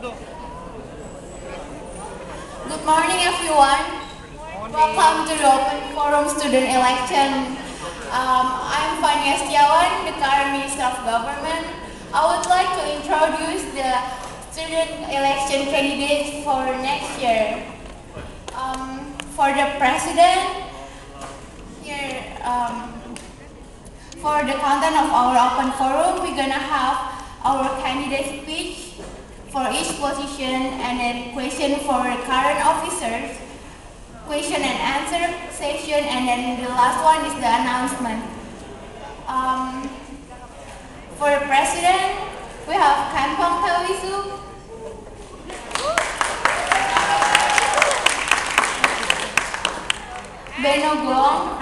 Good morning, everyone. Welcome to the Open Forum Student Election. I'm Fania Setiawan, the current Minister of Government. I would like to introduce the student election candidates for next year. For the president, here, for the content of our open forum, we're gonna have our candidate speech for each position, and then question for current officers, question and answer session, and then the last one is the announcement. For the president, we have Kanpong Thaweesuk, Beinuo Gong,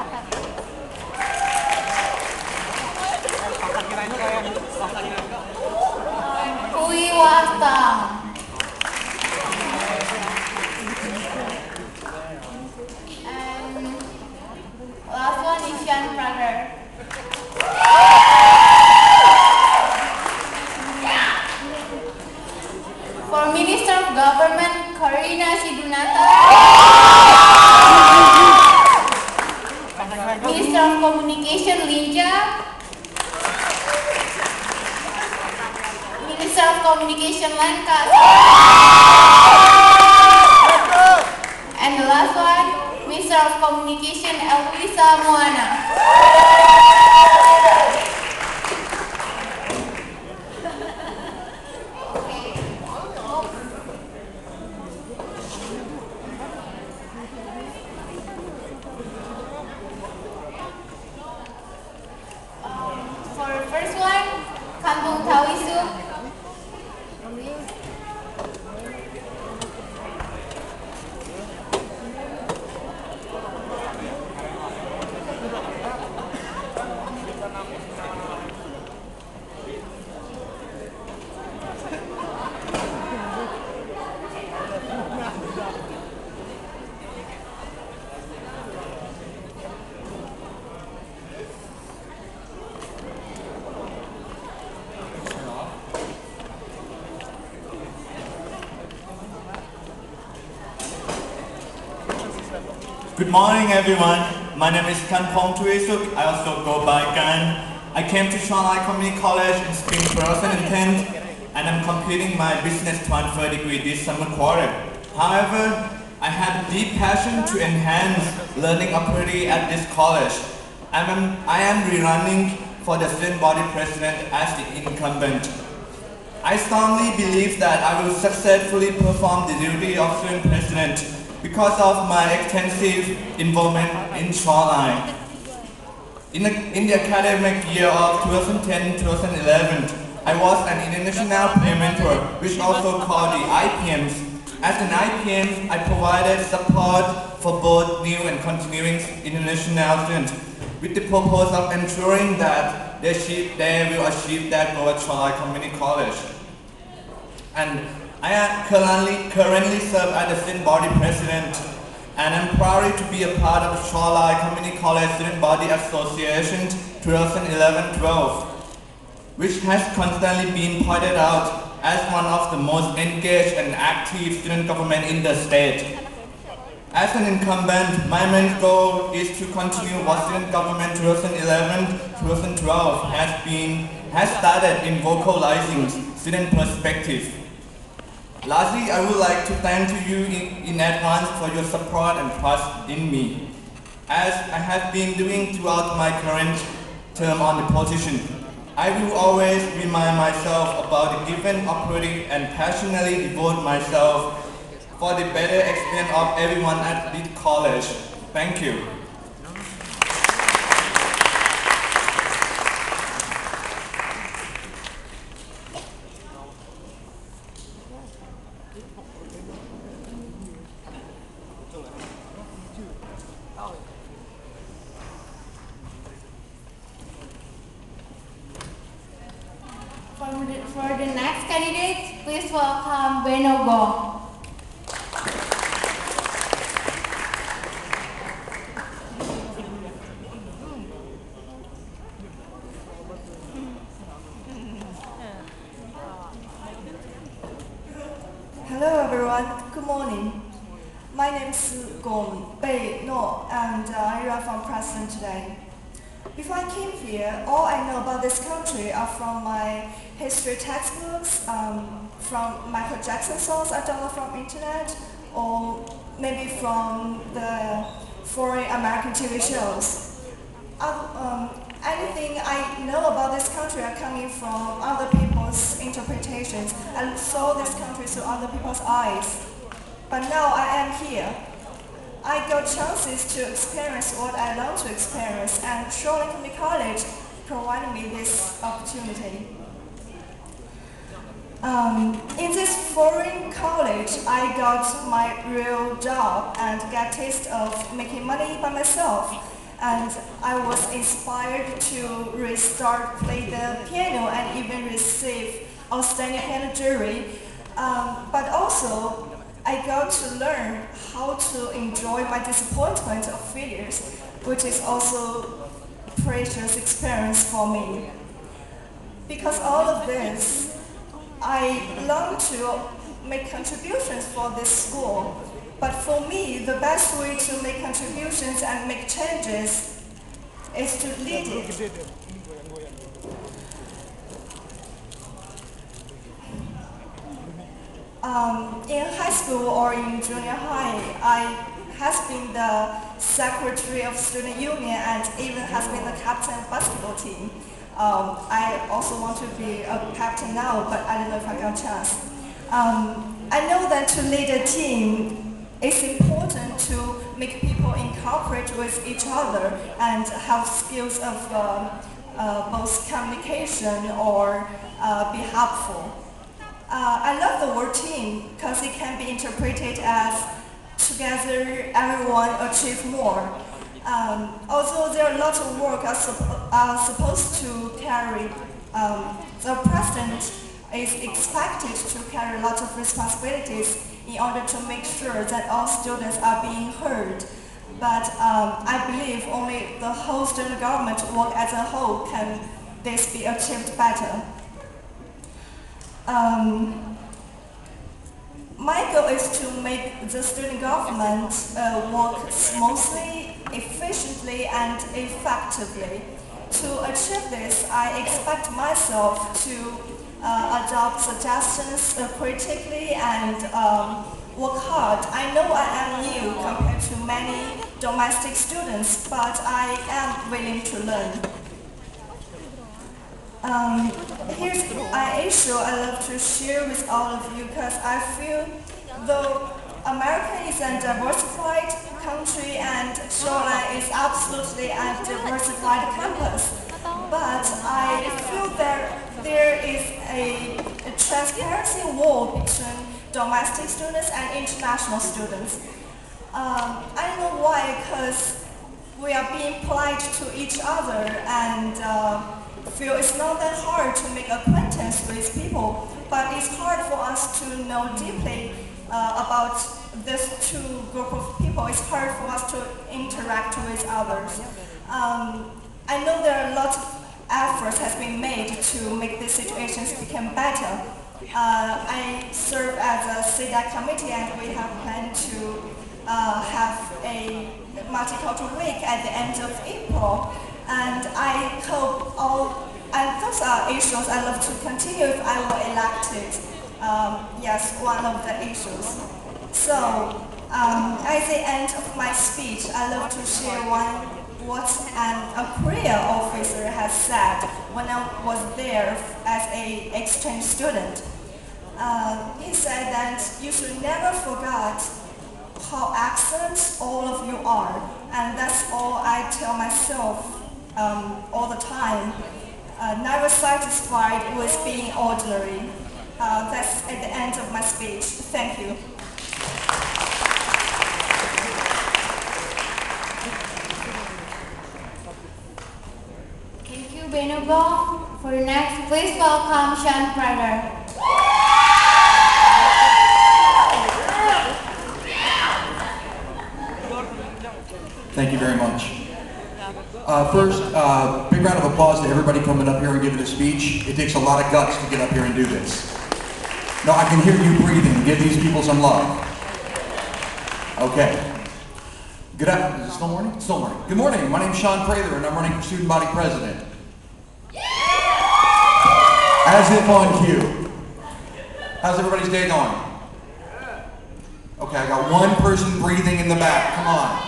Puiwah Tang, and last one is Prather. For Minister of Government, Karina Sindunata. Minister of Communication, Lenka. Minister of Communication, Lenka. And the last one, Minister of Communication, Elouissa, Muana. For the first one, Kanpong Thaweesuk. Good morning, everyone. My name is Kanpong Thaweesuk. I also go by Gong. I came to Shoreline Community College in spring 2010, and I'm completing my business transfer degree this summer quarter. However, I had a deep passion to enhance learning opportunity at this college. I am rerunning for the student body president as the incumbent. I strongly believe that I will successfully perform the duty of student president because of my extensive involvement in Shoreline. In the academic year of 2010-2011, I was an international peer mentor, which also called the IPMs. As an IPM, I provided support for both new and continuing international students with the purpose of ensuring that they will achieve that goal at Shoreline Community College. And I currently serve as the student body president, and I'm proud to be a part of the Shoreline Community College Student Body Association 2011-12, which has constantly been pointed out as one of the most engaged and active student government in the state. As an incumbent, my main goal is to continue what student government 2011-2012 has started in vocalizing student perspective. Lastly, I would like to thank you in advance for your support and trust in me, as I have been doing throughout my current term on the position. I will always remind myself about the given opportunity and passionately devote myself for the better experience of everyone at this college. Thank you. For the next candidate, please welcome Beinuo Gong. Hello everyone, good morning. My name is Gong, Beinuo, and I arrived from Prather today. Before I came here, all I know about this country are from my history textbooks, from Michael Jackson songs I download from internet, or maybe from the foreign American TV shows. Anything I know about this country are coming from other people's interpretations. I saw this country through other people's eyes. But now I am here. I got chances to experience what I long to experience, and Shoreline Community College provided me this opportunity. In this foreign college, I got my real job and get taste of making money by myself. And I was inspired to restart play the piano and even receive outstanding piano jury. But also, I got to learn how to enjoy my disappointment of failures, which is also a precious experience for me. Because all of this, I long to make contributions for this school. But for me, the best way to make contributions and make changes is to lead it. In high school or in junior high, I has been the secretary of student union and even has been the captain of basketball team. I also want to be a captain now, but I don't know if I got a chance. I know that to lead a team, it's important to make people incorporate with each other and have skills of both communication or be helpful. I love the word team because it can be interpreted as together everyone achieve more. Although there are lots of work are supposed to carry, the president is expected to carry lots of responsibilities in order to make sure that all students are being heard. But I believe only the whole student government work as a whole can this be achieved better. My goal is to make the student government work smoothly, efficiently, and effectively. To achieve this, I expect myself to adopt suggestions critically and work hard. I know I am new compared to many domestic students, but I am willing to learn. Here's an issue I love to share with all of you because I feel though America is a diversified country and Shoreline is absolutely a diversified campus, but I feel there is a transparency wall between domestic students and international students. I don't know why, because we are being polite to each other and feel it's not that hard to make acquaintance with people, but it's hard for us to know deeply about this two group of people. It's hard for us to interact with others. I know there are lots of efforts has been made to make these situations become better. I serve as a CDAC committee and we have planned to have a multicultural week at the end of April. And I hope and those are issues I love to continue if I were elected. Yes, one of the issues. So, at the end of my speech, I love to share what a career officer has said when I was there as an exchange student. He said that you should never forget how excellent all of you are, and that's all I tell myself all the time. Never satisfied with being ordinary. That's at the end of my speech. Thank you. Thank you, Beinuo. For the next, please welcome Prather. Thank you very much. First, big round of applause to everybody coming up here and giving a speech. It takes a lot of guts to get up here and do this. No, I can hear you breathing. Give these people some love. Okay. Good afternoon. Is it still morning? Still morning. Good morning. My name's Sean Prather, and I'm running for student body president. As if on cue. How's everybody's day going? Okay, I got one person breathing in the back. Come on.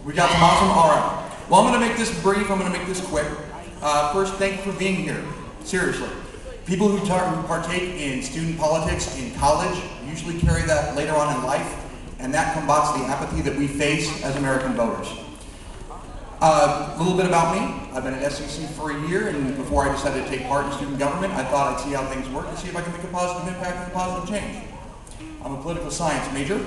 We got some awesome. All right. Well, I'm going to make this brief. I'm going to make this quick. First, thank you for being here. Seriously. People who partake in student politics in college usually carry that later on in life, and that combats the apathy that we face as American voters. A little bit about me. I've been at SCC for a year, and before I decided to take part in student government, I thought I'd see how things work and see if I can make a positive impact and a positive change. I'm a political science major.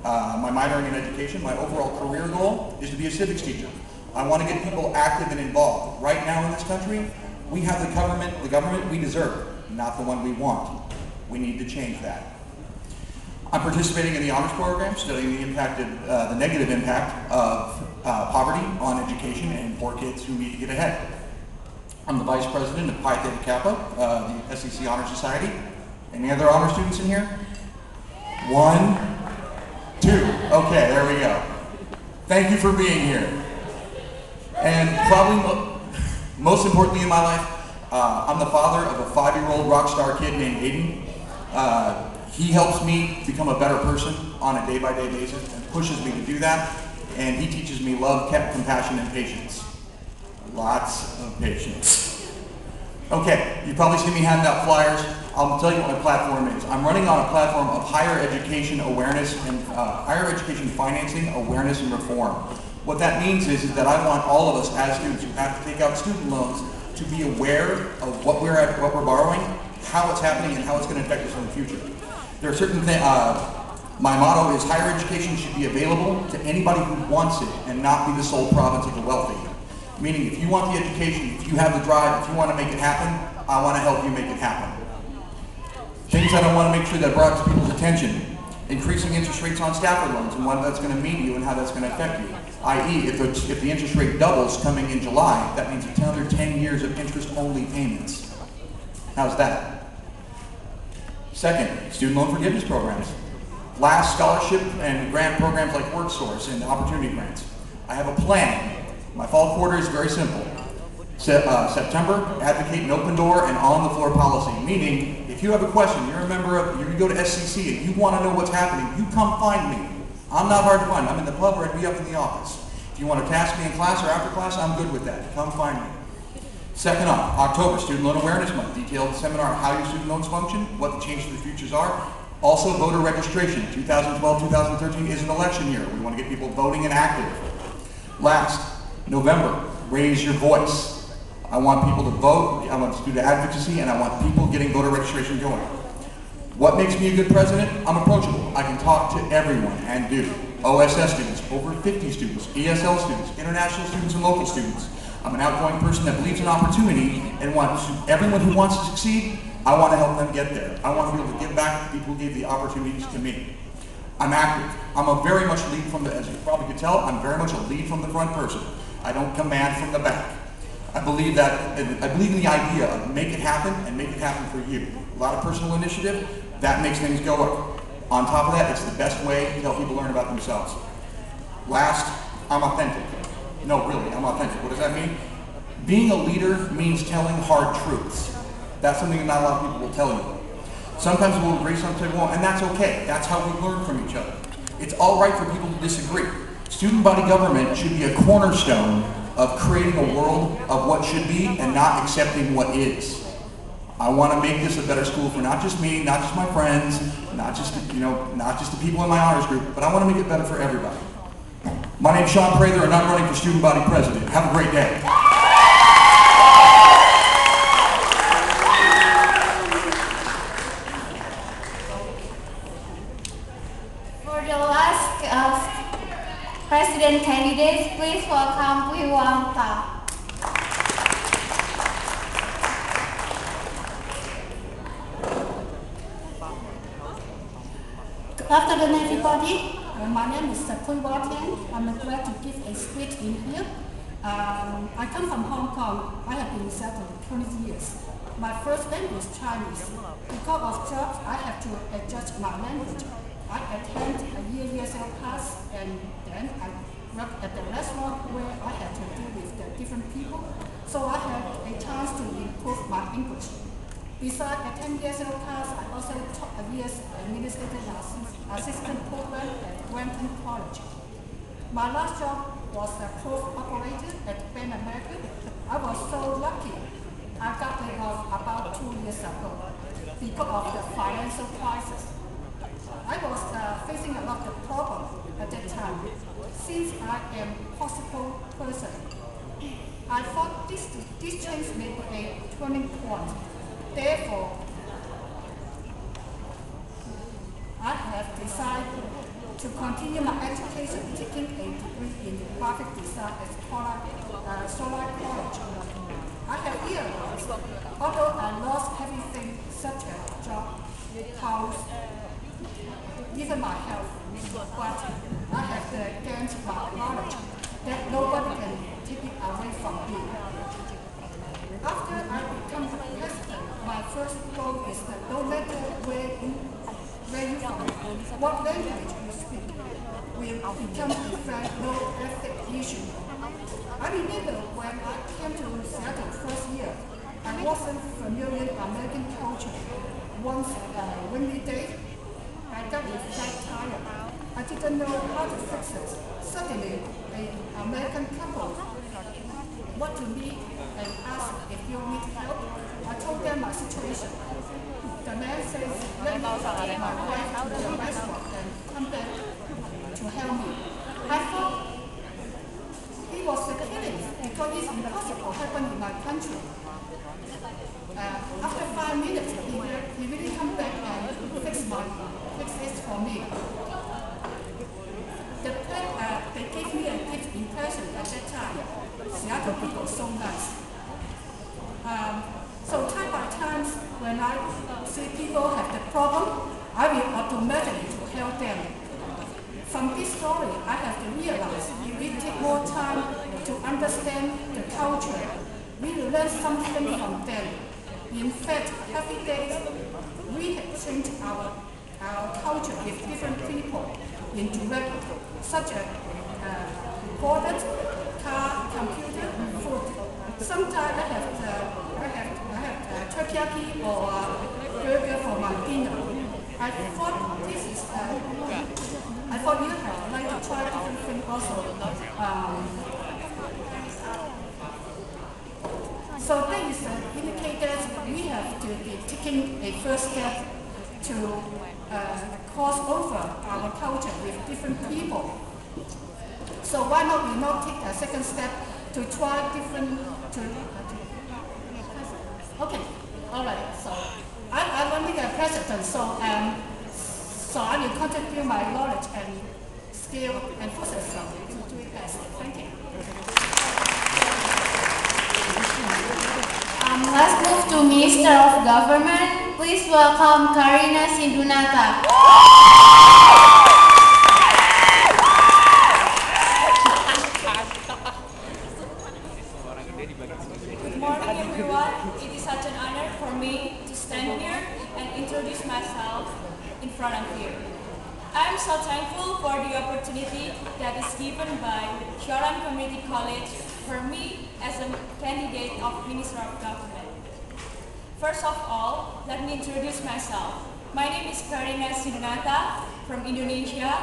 My minoring in education, my overall career goal is to be a civics teacher. I want to get people active and involved. Right now in this country, we have the government we deserve, not the one we want. We need to change that. I'm participating in the honors program, studying the negative impact of poverty on education and poor kids who need to get ahead. I'm the vice president of Pi Theta Kappa, the SCC Honor Society. Any other honor students in here? 1, 2. Okay, there we go. Thank you for being here. And probably most importantly in my life, I'm the father of a 5-year-old rock star kid named Aiden. He helps me become a better person on a day-by-day basis and pushes me to do that. And he teaches me love, compassion, and patience. Lots of patience. Okay, you've probably seen me hand out flyers. I'll tell you what my platform is. I'm running on a platform of higher education awareness and higher education financing awareness and reform. What that means is that I want all of us as students who have to take out student loans to be aware of what we're borrowing, how it's happening, and how it's going to affect us in the future. There are certain things. My motto is higher education should be available to anybody who wants it and not be the sole province of the wealthy. Meaning, if you want the education, if you have the drive, if you want to make it happen, I want to help you make it happen. Things that I want to make sure that brought to people's attention. Increasing interest rates on Stafford loans and what that's going to mean to you and how that's going to affect you. I.e., if the interest rate doubles coming in July, that means another 10 years of interest-only payments. How's that? Second, student loan forgiveness programs. Last, scholarship and grant programs like WorkSource and opportunity grants. I have a plan. My fall quarter is very simple. September, advocate an open door and on-the-floor policy, meaning if you have a question, you're a member of, you go to SCC and you want to know what's happening, you come find me. I'm not hard to find. I'm in the pub or I'd be up in the office. If you want to task me in class or after class, I'm good with that. Come find me. Second up, October, Student Loan Awareness Month. Detailed seminar on how your student loans function, what the changes to the futures are. Also, voter registration. 2012-2013 is an election year. We want to get people voting and active. Last, November, raise your voice. I want people to vote. I want student advocacy, and I want people getting voter registration going. What makes me a good president? I'm approachable. I can talk to everyone and do. OSS students, over 50 students, ESL students, international students, and local students. I'm an outgoing person that believes in opportunity and wants everyone who wants to succeed, I want to help them get there. I want to be able to give back to people who gave the opportunities to me. I'm active. I'm a very much lead from the, as you probably could tell, I'm very much a lead from the front person. I don't command from the back. I believe in the idea of make it happen and make it happen for you. A lot of personal initiative, that makes things go up. On top of that, it's the best way to help people learn about themselves. Last, I'm authentic. No, really, I'm authentic. What does that mean? Being a leader means telling hard truths. That's something that not a lot of people will tell you. Sometimes we'll agree, sometimes we won't, and that's okay. That's how we learn from each other. It's all right for people to disagree. Student body government should be a cornerstone of creating a world of what should be and not accepting what is. I want to make this a better school for not just me, not just my friends, not just the people in my honors group, but I want to make it better for everybody. My name's Sean Prather, and I'm running for student body president. Have a great day. For the last president candidates, please welcome Puiwah. Good afternoon, everybody. My name is Puiwah. I'm glad to give a speech in here. I come from Hong Kong. I have been settled 20 years. my first language Chinese. Because of jobs, I have to adjust my language. I attend a year ESL class, and then I work at the restaurant where I had to deal with the different people, so I had a chance to improve my English. Besides attending ESL class, I also taught a year's administrative assistant program at Shoreline College. My last job was a proof operator at Beinuo. I was so lucky. I got laid off about 2 years ago because of the financial crisis. I was facing a lot of problems at that time. Since I am a possible person, I thought this change may be a turning point. Therefore, I have decided to continue my education, taking a degree in graphic design at Shoreline College. I have realized, although I lost everything such as job, house, even my health, but I have gained my knowledge that nobody can take it away from me. After I become the president, my first goal is that no matter where you are, what language you speak, will become a very low ethic issue. I remember when I came to Seattle first year, I wasn't familiar with American culture. Once windy day, I got a flat tire. I didn't know how to fix it. Suddenly, an American couple went to me and asked if you need help. I told them my situation. The man says, let me take my wife to the restaurant and come back to help me. I thought he was kidding because it's impossible to happen in my country. After 5 minutes, he really come back and fix it for me. They gave me a good impression at that time. Seattle people so nice. So time by time, when I see people have the problem, I will automatically to help them. From this story, I have to realize if we take more time to understand the culture, we will learn something from them. In fact, every day we have changed our culture with different people in direct, such as product, car, computer, food. Sometimes I have teriyaki or burger for my dinner. I thought this is. I thought you have like to try different things also. So that is indicate that we have to be taking a first step to cross over our culture with different people. So why not we not take a second step to try different okay, all right. So I'm running a president, so I will contribute my knowledge and skill and process to do it best. Thank you. Let's move to Minister of Government. Please welcome Karina Sindunata. Good morning, everyone. It is such an honor for me to stand here and introduce myself in front of you. I am so thankful for the opportunity that is given by Shoreline Community College for me as a candidate of Minister of Government. First of all, let me introduce myself. My name is Karina Sindunata from Indonesia,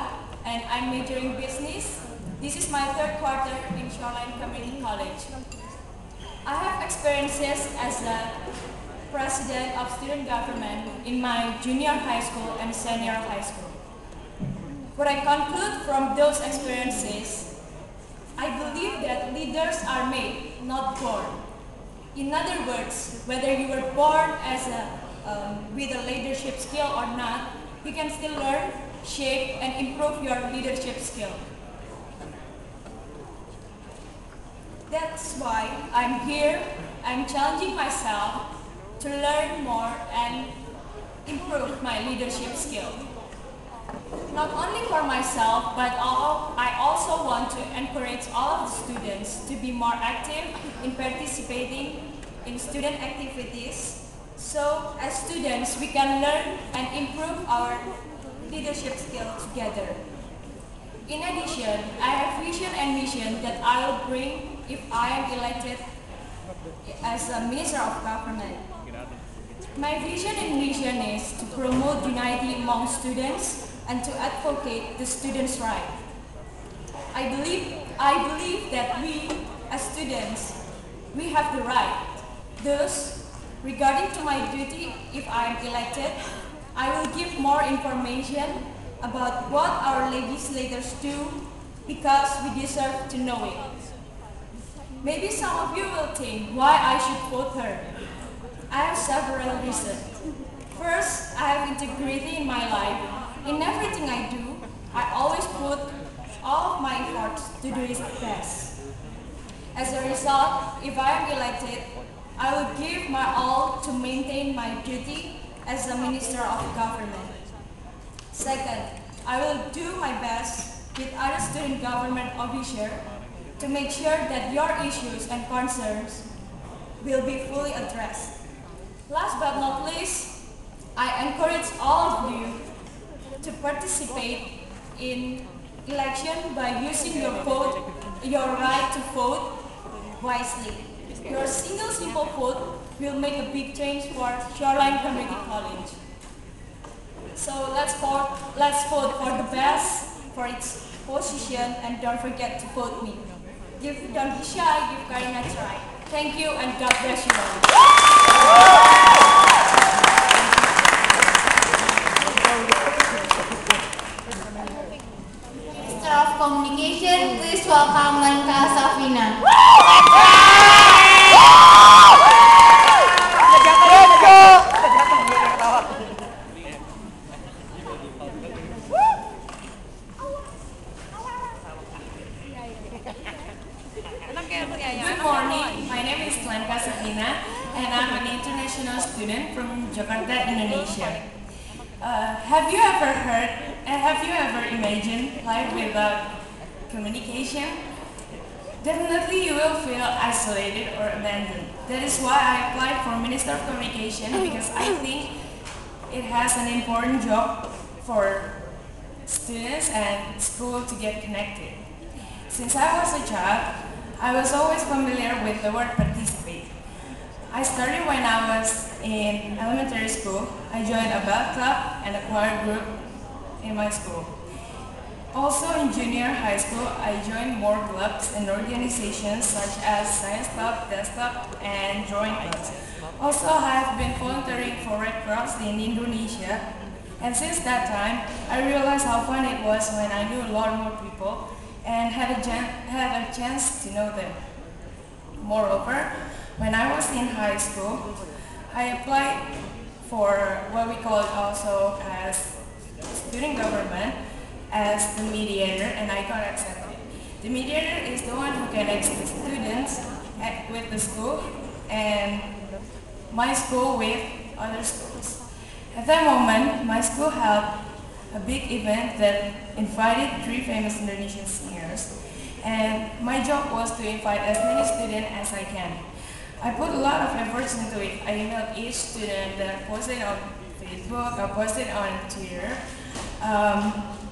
and I'm majoring business. This is my third quarter in Shoreline Community College. I have experiences as a president of student government in my junior high school and senior high school. What I conclude from those experiences, I believe that leaders are made, not born. In other words, whether you were born as with a leadership skill or not, you can still learn, shape, and improve your leadership skill. That's why I'm here. I'm challenging myself to learn more and improve my leadership skill. Not only for myself, but I also want to encourage all of the students to be more active in participating in student activities. So, as students, we can learn and improve our leadership skills together. In addition, I have vision and mission that I will bring if I am elected as a Minister of Government. My vision and mission is to promote unity among students and to advocate the students' right. I believe that we, as students, we have the right. Thus, regarding to my duty, if I am elected, I will give more information about what our legislators do because we deserve to know it. Maybe some of you will think why I should vote her. I have several reasons. First, I have integrity in my life. In everything I do, I always put all of my efforts to do it best. As a result, if I am elected, I will give my all to maintain my duty as a Minister of Government. Second, I will do my best with other student government officers to make sure that your issues and concerns will be fully addressed. Last but not least, I encourage all of you to participate in election by using your vote, your right to vote wisely. Your single simple vote will make a big change for Shoreline Community College. So let's vote for the best for its position, and don't forget to vote me. Don't be shy, give Karina a try. Thank you and God bless you all. Minister of Communication, please welcome Lenka Savina. Good morning, my name is Lenka Savina and I'm an international student from Jakarta, Indonesia. Have you ever imagined life without communication? Definitely you will feel isolated or abandoned. That is why I applied for Minister of Communication because I think it has an important job for students and school to get connected. Since I was a child, I was always familiar with the word participate. I started when I was in elementary school. I joined a band club and a choir group in my school. Also in junior high school, I joined more clubs and organizations such as Science Club, Dance Club, and Drawing Clubs. Also, I have been volunteering for Red Cross in Indonesia. And since that time, I realized how fun it was when I knew a lot more people and had a chance to know them. Moreover, when I was in high school, I applied for what we call also as student government as the mediator, and I got accepted. The mediator is the one who connects the students with the school and my school with other schools. At that moment, my school held a big event that invited 3 famous Indonesian singers, and my job was to invite as many students as I can. I put a lot of efforts into it. I emailed each student that I posted on Facebook, I posted on Twitter,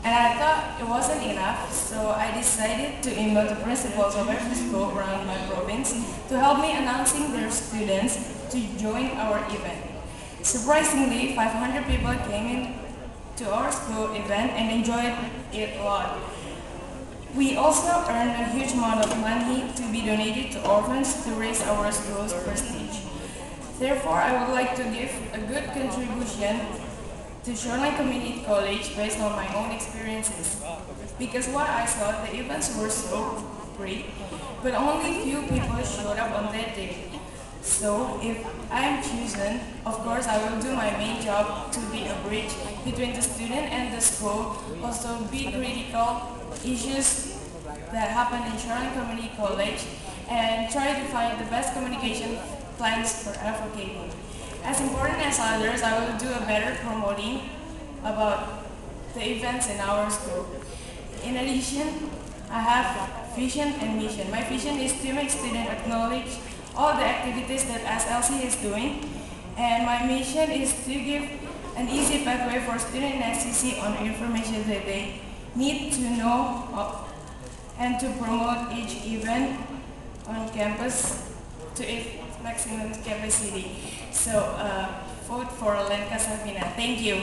and I thought it wasn't enough, so I decided to email the principals of every school around my province to help me announcing their students to join our event. Surprisingly, 500 people came in to our school event and enjoyed it a lot. We also earned a huge amount of money to be donated to orphans to raise our school's prestige. Therefore, I would like to give a good contribution to Shoreline Community College based on my own experiences. Because what I saw, the events were so great, but only few people showed up on that day. So, if I am chosen, of course I will do my main job to be a bridge between the student and the school, also be critical issues that happen in Shoreline Community College, and try to find the best communication plans for advocating. As important as others, I will do a better promoting about the events in our school. In addition, I have vision and mission. My vision is to make students acknowledge all the activities that SLC is doing. And my mission is to give an easy pathway for students in SCC on information that they need to know and to promote each event on campus to its maximum capacity. So vote for Lenka Savina. Thank you.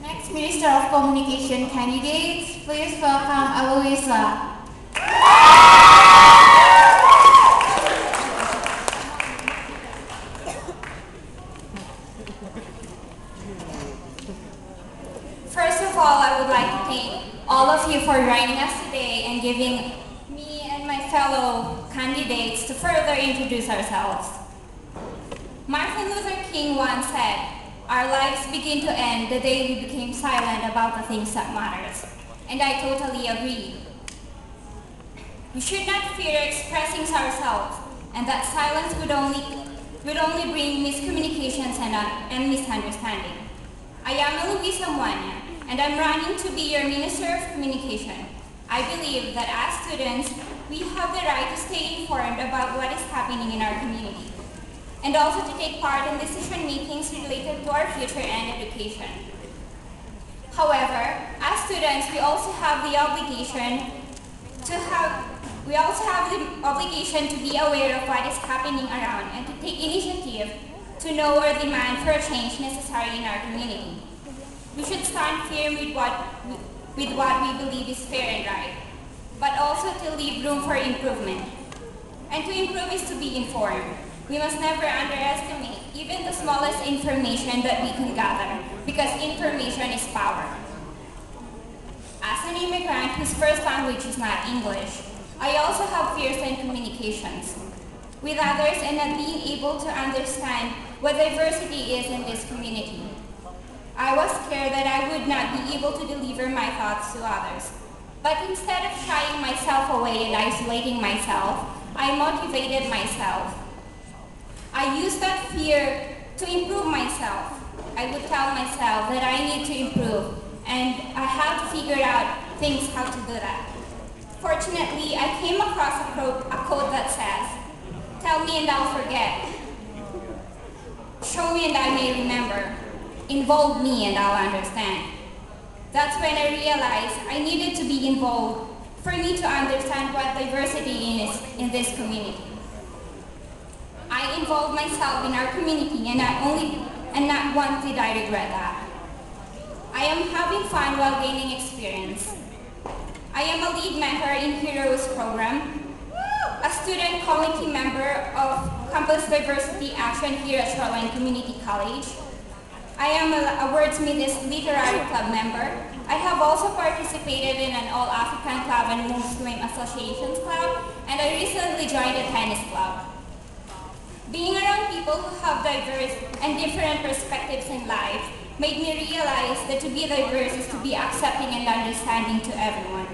Next Minister of Communication candidates, please welcome Elouissa. First of all, I would like to thank all of you for joining us today and giving me and my fellow candidates to further introduce ourselves. Martin Luther King once said, "Our lives begin to end the day we became silent about the things that matters." And I totally agree. We should not fear expressing ourselves, and that silence would only bring miscommunications and misunderstanding. I am Elouissa Muana, and I'm running to be your Minister of Communication. I believe that as students, we have the right to stay informed about what is happening in our community, and also to take part in decision makings related to our future and education. However, as students, we also have the obligation to be aware of what is happening around and to take initiative to know or demand for a change necessary in our community. We should stand firm with what we believe is fair and right, but also to leave room for improvement. And to improve is to be informed. We must never underestimate even the smallest information that we can gather, because information is power. As an immigrant whose first language is not English, I also have fears in communications with others and not being able to understand what diversity is in this community. I was scared that I would not be able to deliver my thoughts to others. But instead of shying myself away and isolating myself, I motivated myself. I used that fear to improve myself. I would tell myself that I need to improve, and I have to figure out things how to do that. Fortunately, I came across a quote that says, "Tell me and I'll forget. Show me and I may remember. Involve me and I'll understand." That's when I realized I needed to be involved for me to understand what diversity is in this community. I involved myself in our community and not once did I regret that. I am having fun while gaining experience. I am a lead mentor in Heroes program, a student committee member of Campus Diversity Action here at Shoreline Community College. I am a Wordsmiths Literary Club member. I have also participated in an All-African Club and Muslim Associations Club, and I recently joined a tennis club. Being around people who have diverse and different perspectives in life made me realize that to be diverse is to be accepting and understanding to everyone.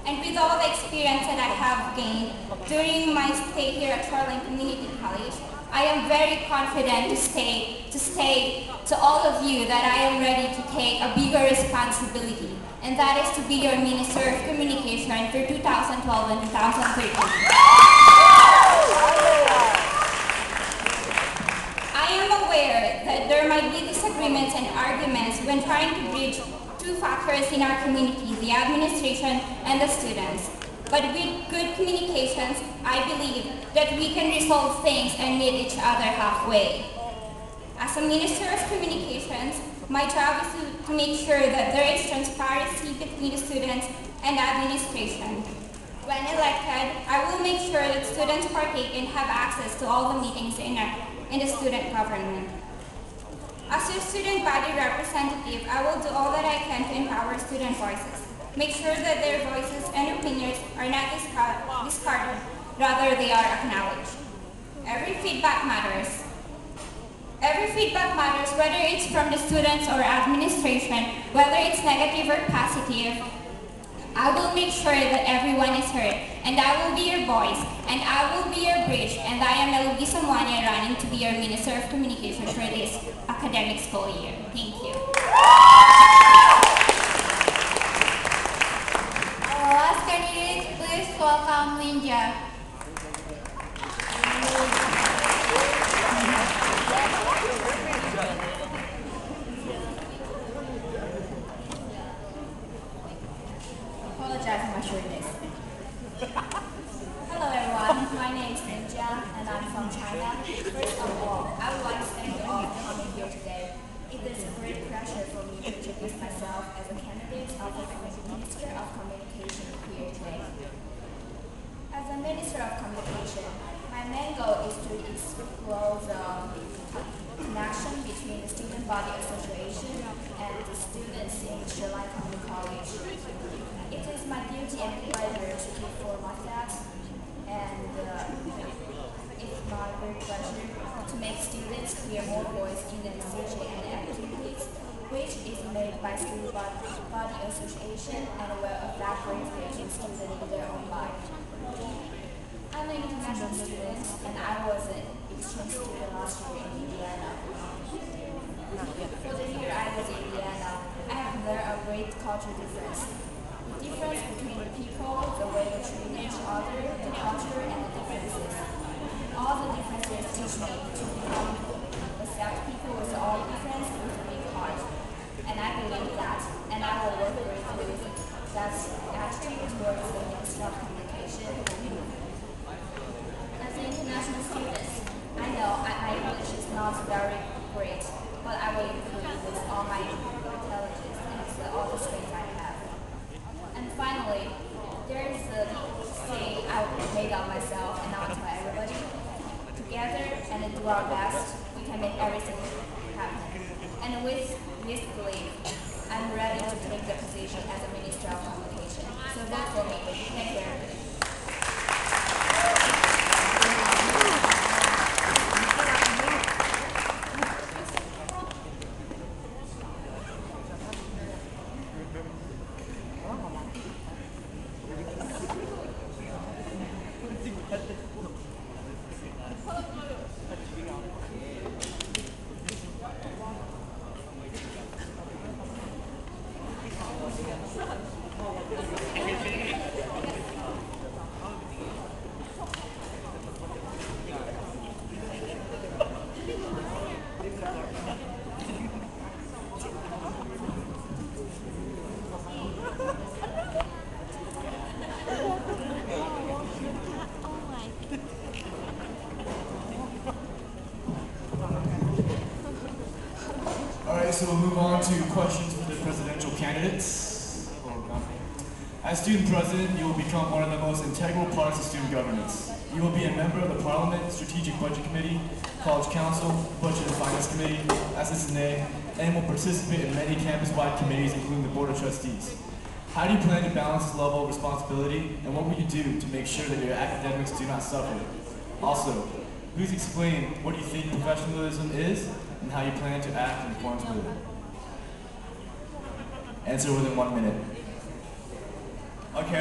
And with all the experience that I have gained during my stay here at Shoreline Community College, I am very confident to say to all of you that I am ready to take a bigger responsibility, and that is to be your Minister of Communication for 2012 and 2013. I am aware that there might be disagreements and arguments when trying to bridge two factors in our community, the administration and the students. But with good communications, I believe that we can resolve things and meet each other halfway. As a Minister of Communications, my job is to make sure that there is transparency between the students and administration. When elected, I will make sure that students partake and have access to all the meetings in the student government. As your student body representative, I will do all that I can to empower student voices. Make sure that their voices and opinions are not discarded, rather they are acknowledged. Every feedback matters. Every feedback matters, whether it's from the students or administration, whether it's negative or positive. I will make sure that everyone is heard, and I will be your voice, and I will be your bridge, and I am Elouissa Muana, running to be your Minister of Communication for this academic school year. Thank you. Please welcome Linja. Apologize for my shortness. Hello everyone, my name is Linka and I'm from China. First of all, I would like to thank you all for coming here today. It is a great pleasure for me to introduce myself as a candidate of the Minister of Communication here today. As a Minister of Communication, my main goal is to explore the connection between the Student Body Association and the students in Shoreline Community College. It is my duty and pleasure to keep for my facts, and it's my great pleasure to make students hear more voice in the decision and activities, which is made by Student Body Association and will affect greatly to students in their own life. I'm an international student, and I was an exchange student last year in Indiana. For the year I was in Indiana, I have learned a great cultural difference. The difference between the people, the way they treat each other, the culture, and the differences. All the differences teach me to accept people with all difference with a big heart. And I believe that, and I will work with that attitude towards the Ministry of Communication. As an international student, I know my English is not very great, but I will improve with all my intelligence and all the strengths I have. And finally, there is a thing I made of myself, and I'll tell everybody. Together and do our best, we can make everything happen. And with this belief, I'm ready to take the position as a Minister of Communication. So vote for me. Thank you, everybody. So we'll move on to questions for the presidential candidates. As student president, you will become one of the most integral parts of student governance. You will be a member of the Parliament, Strategic Budget Committee, College Council, Budget and Finance Committee, SCC, and will participate in many campus-wide committees, including the Board of Trustees. How do you plan to balance this level of responsibility, and what will you do to make sure that your academics do not suffer? Also, please explain what you think professionalism is and how you plan to act in accordance with it. Answer within 1 minute. Okay,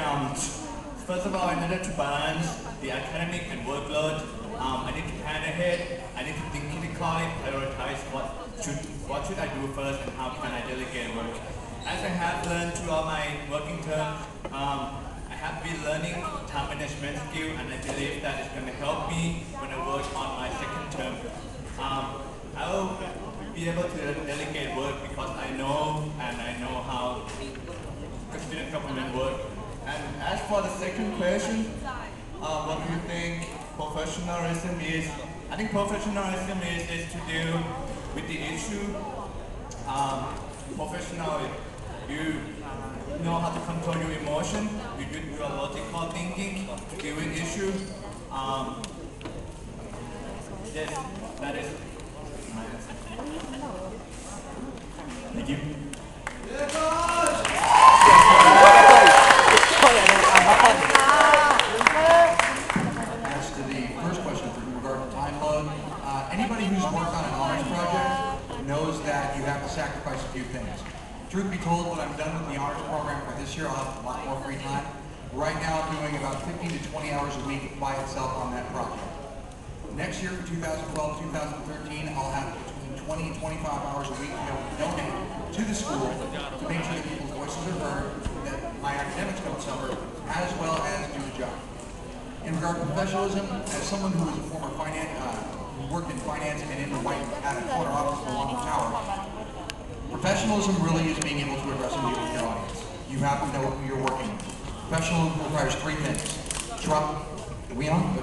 first of all, in order to balance the academic and workload, I need to plan ahead. I need to think critically, prioritize what should I do first and how can I delegate work. As I have learned throughout my working term, I have been learning time management skill, and I believe that it's going to help me when I work on my second term. I will be able to delegate work because I know how the student government work. And as for the second question, what do you think professionalism is? I think professionalism is to deal with the issue professionally. You know how to control your emotion, you do your logical thinking to deal with issue. Yes, that is my answer. Thank you. As to the first question in regard to time load, anybody who's worked on an honors project knows that you have to sacrifice a few things. Truth be told, when I'm done with the honors program for this year, I'll have a lot more free time. Right now, I'm doing about 15 to 20 hours a week by itself on that project. Next year, for 2012-2013, I'll have between between 20 and 25 hours a week to be able to donate to the school to make sure that people's voices are heard, that my academics don't suffer, as well as do the job. In regard to professionalism, as someone who is a former who worked in finance and in the at a corner office for a long tower, professionalism really is being able to address and deal with your audience. You have to know who you're working with. Professionalism requires three things. Trust. We on?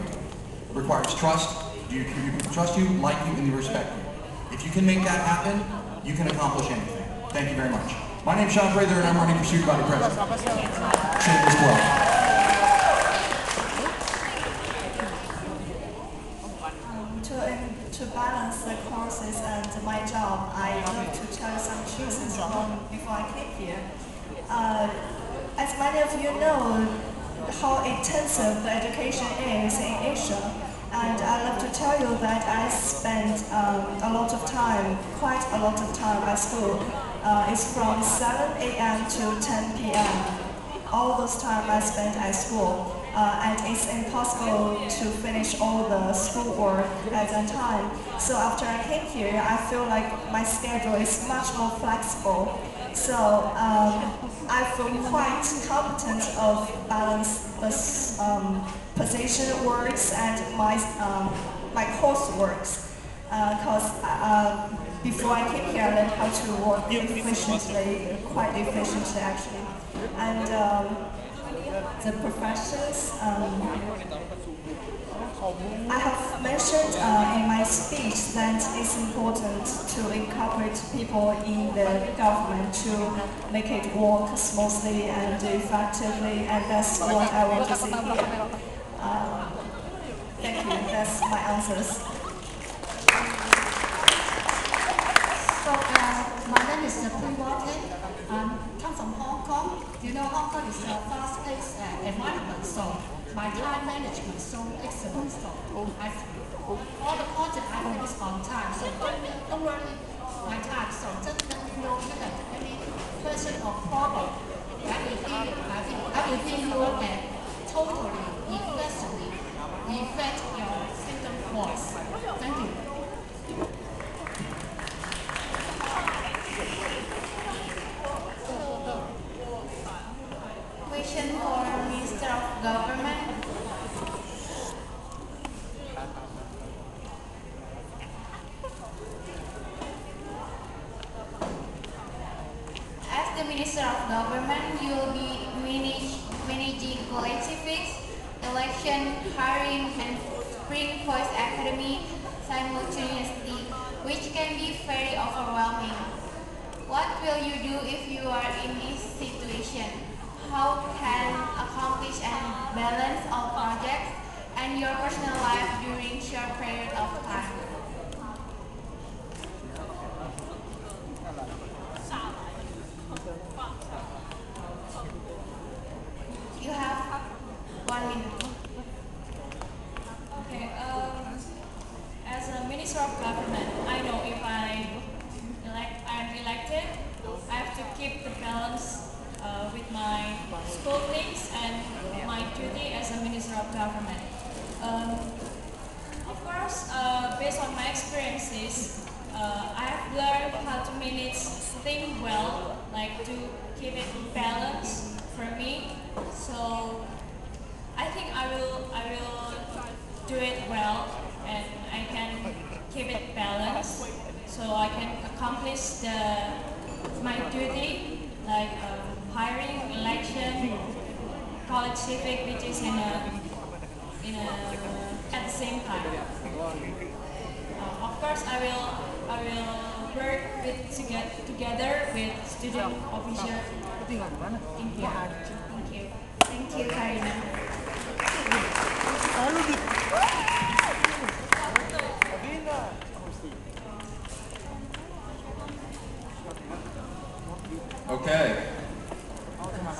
Requires trust. People trust you, like you, and they respect you. If you can make that happen, you can accomplish anything. Thank you very much. My name is Sean Prather, and I'm running for student body president. Shameless plug. To balance the courses and my job, I love to tell some truths before I came here. As many of you know, how intensive the education is in Asia, and I love to tell you that I spent a lot of time, quite a lot of time at school. It's from 7 a.m. to 10 p.m. All those time I spent at school. And it's impossible to finish all the schoolwork at that time. So after I came here, I feel like my schedule is much more flexible. So I feel quite competent of balance the position works and my course works. Because before I came here, I learned how to work efficiently, quite efficiently actually. And the professors, I have mentioned in my speech that it's important to incorporate people in the government to make it work smoothly and effectively, and that's what I want to see here. Thank you, that's my answers. So, my name is Puiwah. I come from Hong Kong. You know, Hong Kong is a fast-paced environment, so my time management is so excellent. So all the projects I finish on time, so don't worry my time. So just let me know if you have any question or problem. I will hear you and totally, effectively affect your system voice. Thank you. Question for Minister of Government. As the Minister of Government, you will be managing collectives, election, hiring, and Spring Voice Academy simultaneously, which can be very overwhelming. What will you do if you are in this situation? How can accomplish and balance all projects and your personal life during short period of time? You have 1 minute. Okay, as a Minister of Government, I know if I'm elected, I have to keep the balance with my school things and my duty as a Minister of Government. Of course, based on my experiences, I have learned how to manage things well, like to keep it balanced for me. So I think I will do it well, and I can keep it balanced, so I can accomplish my duty, like hiring, election, college civic, which is at the same time. Of course, I will work together with student officers. Thank you. Thank you, Karina. Okay.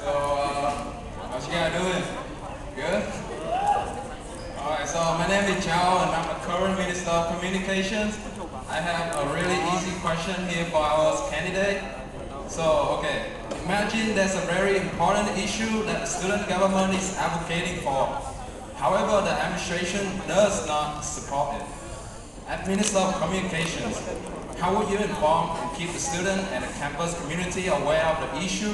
So, how's you guys doing? Good? Alright, so my name is Chao and I'm the current Minister of Communications. I have a really easy question here for our candidate. So, okay, imagine there's a very important issue that the student government is advocating for. However, the administration does not support it. As Minister of Communications, how will you inform and keep the student and the campus community aware of the issue,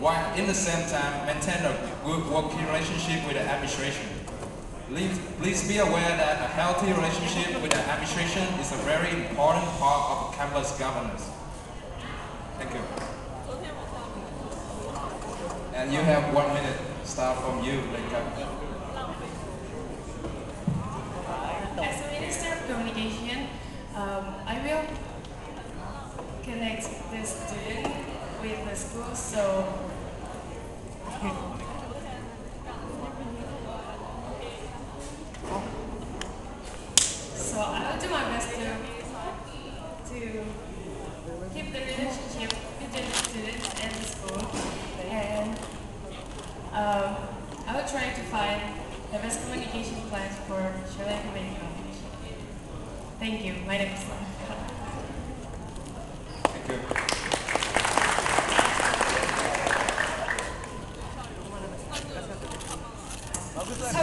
while in the same time maintain a good working relationship with the administration? Please be aware that a healthy relationship with the administration is a very important part of campus governance. Thank you. And you have 1 minute. Start from you, Lenka. As a Minister of Communication, I will connect the student with the school, so I will do my best to keep the relationship between the students and the school, and I will try to find the best communication plans for Shoreline Community College. Thank you. My name is Lenka. Thank you. So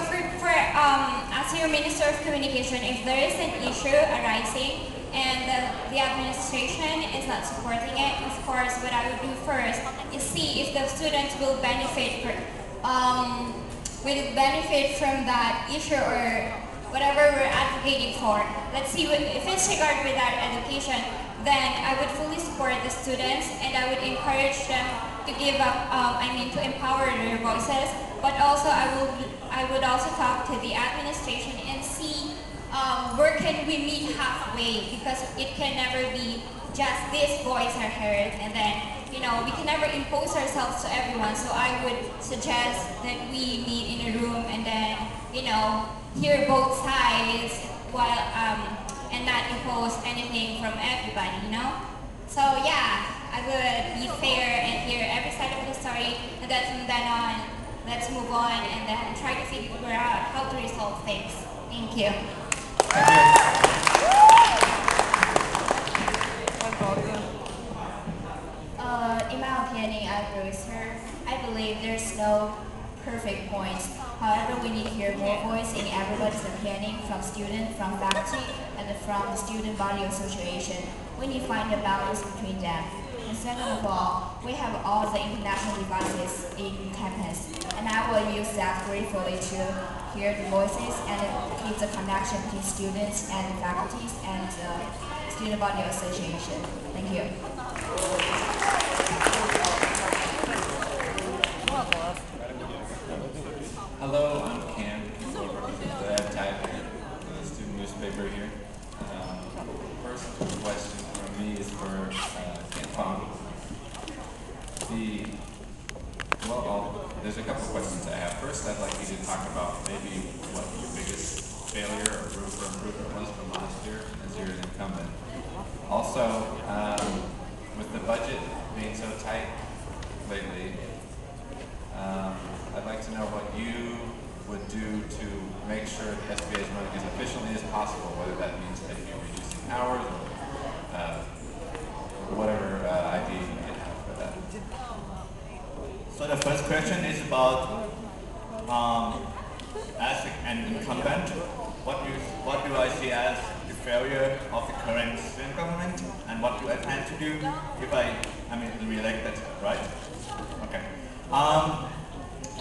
as your Minister of Communication, if there is an issue arising and the administration is not supporting it, of course, what I would do first is see if the students will benefit from that issue or whatever we're advocating for. Let's see if it's regarding with our education, then I would fully support the students and I would encourage them to give up, to empower their voices. But also I would also talk to the administration and see where can we meet halfway, because it can never be just this voice are heard and then, we can never impose ourselves to everyone. So I would suggest that we meet in a room and then, hear both sides while and not impose anything from everybody, So yeah, I would be fair and hear every side of the story, and then from then on, let's move on and then try to figure out how to resolve things. Thank you. In my opinion, I agree with her. I believe there's no perfect points. However, we need to hear more voice in everybody's opinion, from student, from faculty, and from the student body association. We need to find a balance between them. And second of all, we have all the international devices in campus, and I will use that gratefully to hear the voices and keep the connection between students and faculties and the student body association. Thank you. Hello, I'm Cam. I type the student newspaper here. First question from me is for Kanpong. There's a couple questions I have. First, I'd like you to talk about maybe what your biggest failure or room for improvement was from last year as you're an incumbent. Also, with the budget being so tight lately, I'd like to know what you would do to make sure the SBA is running as efficiently as possible, whether that means that you're reducing hours or whatever idea you might have for that. So the first question is about, as an incumbent, what do I see as the failure of the current student government, and what do I plan to do if I'm re-elected, right? Okay.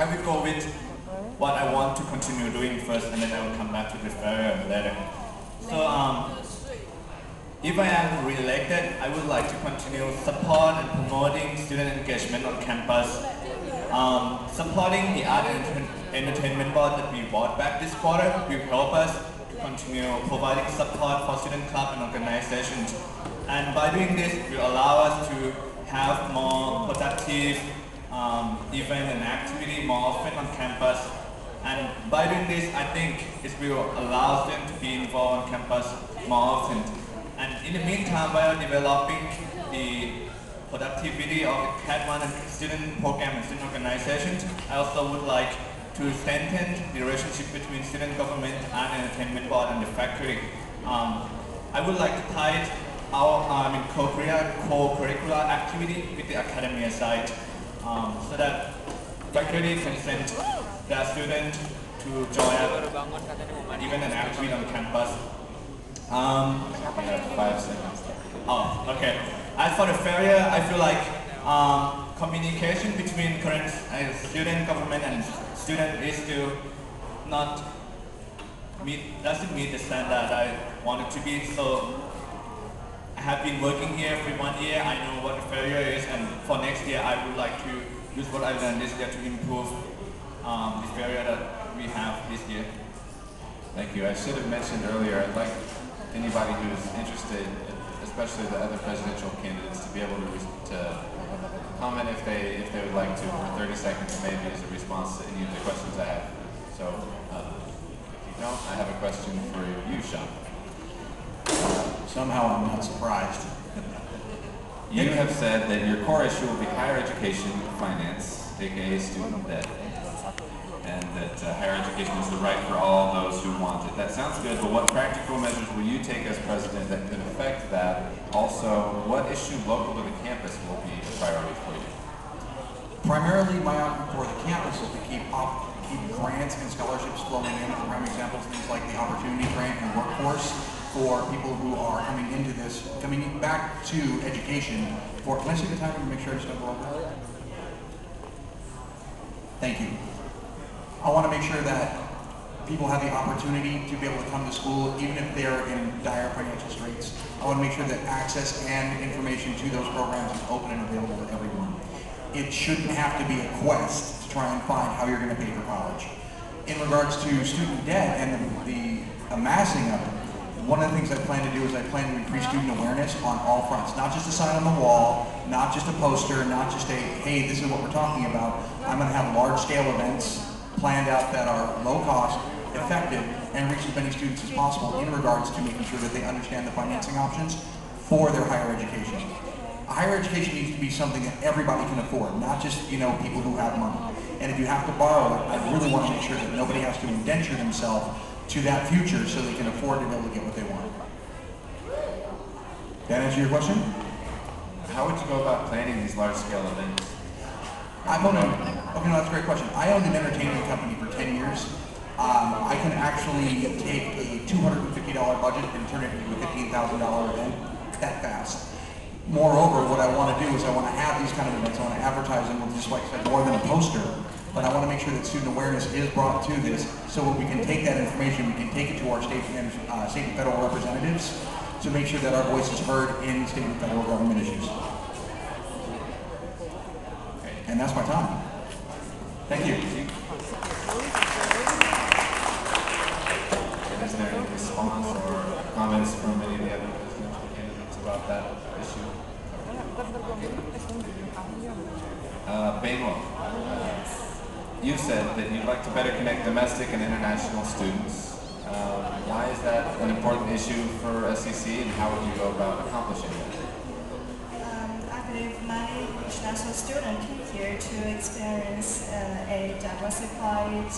I will go with what I want to continue doing first, and then I will come back to the failure later. So, if I am re-elected, I would like to continue support and promoting student engagement on campus, supporting the art and entertainment board that we bought back this quarter will help us to continue providing support for student club and organizations. And by doing this, it will allow us to have more productive event and activity more often on campus. And by doing this, I think it will allow them to be involved on campus more often. And in the meantime, while developing the productivity of the CAT1 and student program and student organizations, I also would like to strengthen the relationship between student government and entertainment board and the faculty. I would like to tie our co-curricular activity with the academia side, so that faculty can send their students to join even an activity on campus. You have 5 seconds. Oh, okay. As for the failure, I feel like communication between current student government and student is still not doesn't meet the standard I want it to be. So I have been working here for 1 year. I know what the failure is, and for next year, I would like to use what I learned this year to improve this failure that we have this year. Thank you. I should have mentioned earlier, I'd like anybody who's interested, especially the other presidential candidates, to be able to comment if they would like to for 30 seconds, maybe as a response to any of the questions I have. So, if you don't, I have a question for you, Sean. Somehow I'm not surprised. You have said that your core issue will be higher education finance, aka student debt, and that higher education is the right for all those who want it. That sounds good, but what practical measures will you take as president that could affect that? Also, what issue local to the campus will be a priority for you? Primarily, my object for the campus is to keep grants and scholarships flowing in. Prime examples, things like the Opportunity Grant and Workforce for people who are coming back to education. Can I see the timer to make sure I just don't go over? Thank you. I want to make sure that people have the opportunity to be able to come to school even if they're in dire financial straits. I want to make sure that access and information to those programs is open and available to everyone. It shouldn't have to be a quest to try and find how you're going to pay for college. In regards to student debt and the amassing of it, one of the things I plan to do is I plan to increase student awareness on all fronts. Not just a sign on the wall, not just a poster, not just a, hey, this is what we're talking about. I'm going to have large-scale events planned out that are low cost, effective, and reach as many students as possible in regards to making sure that they understand the financing options for their higher education. Higher education needs to be something that everybody can afford, not just people who have money. And if you have to borrow it, I really want to make sure that nobody has to indenture themselves to that future so they can afford to be able to get what they want. That answer your question? How would you go about planning these large-scale events? Okay, no, that's a great question. I owned an entertainment company for 10 years. I can actually take a $250 budget and turn it into a $15,000 event that fast. Moreover, what I want to do is I want to have these kind of events. I want to advertise them with, just like I said, more than a poster. But I want to make sure that student awareness is brought to this so that we can take that information, we can take it to our state and federal representatives to make sure that our voice is heard in state and federal government issues. And that's my time. Thank you. And is there any response or comments from any of the other presidential candidates about that issue? Beinuo, you said that you'd like to better connect domestic and international students. Why is that an important issue for SCC, and how would you go about accomplishing that? I believe many international students came here to experience a diversified,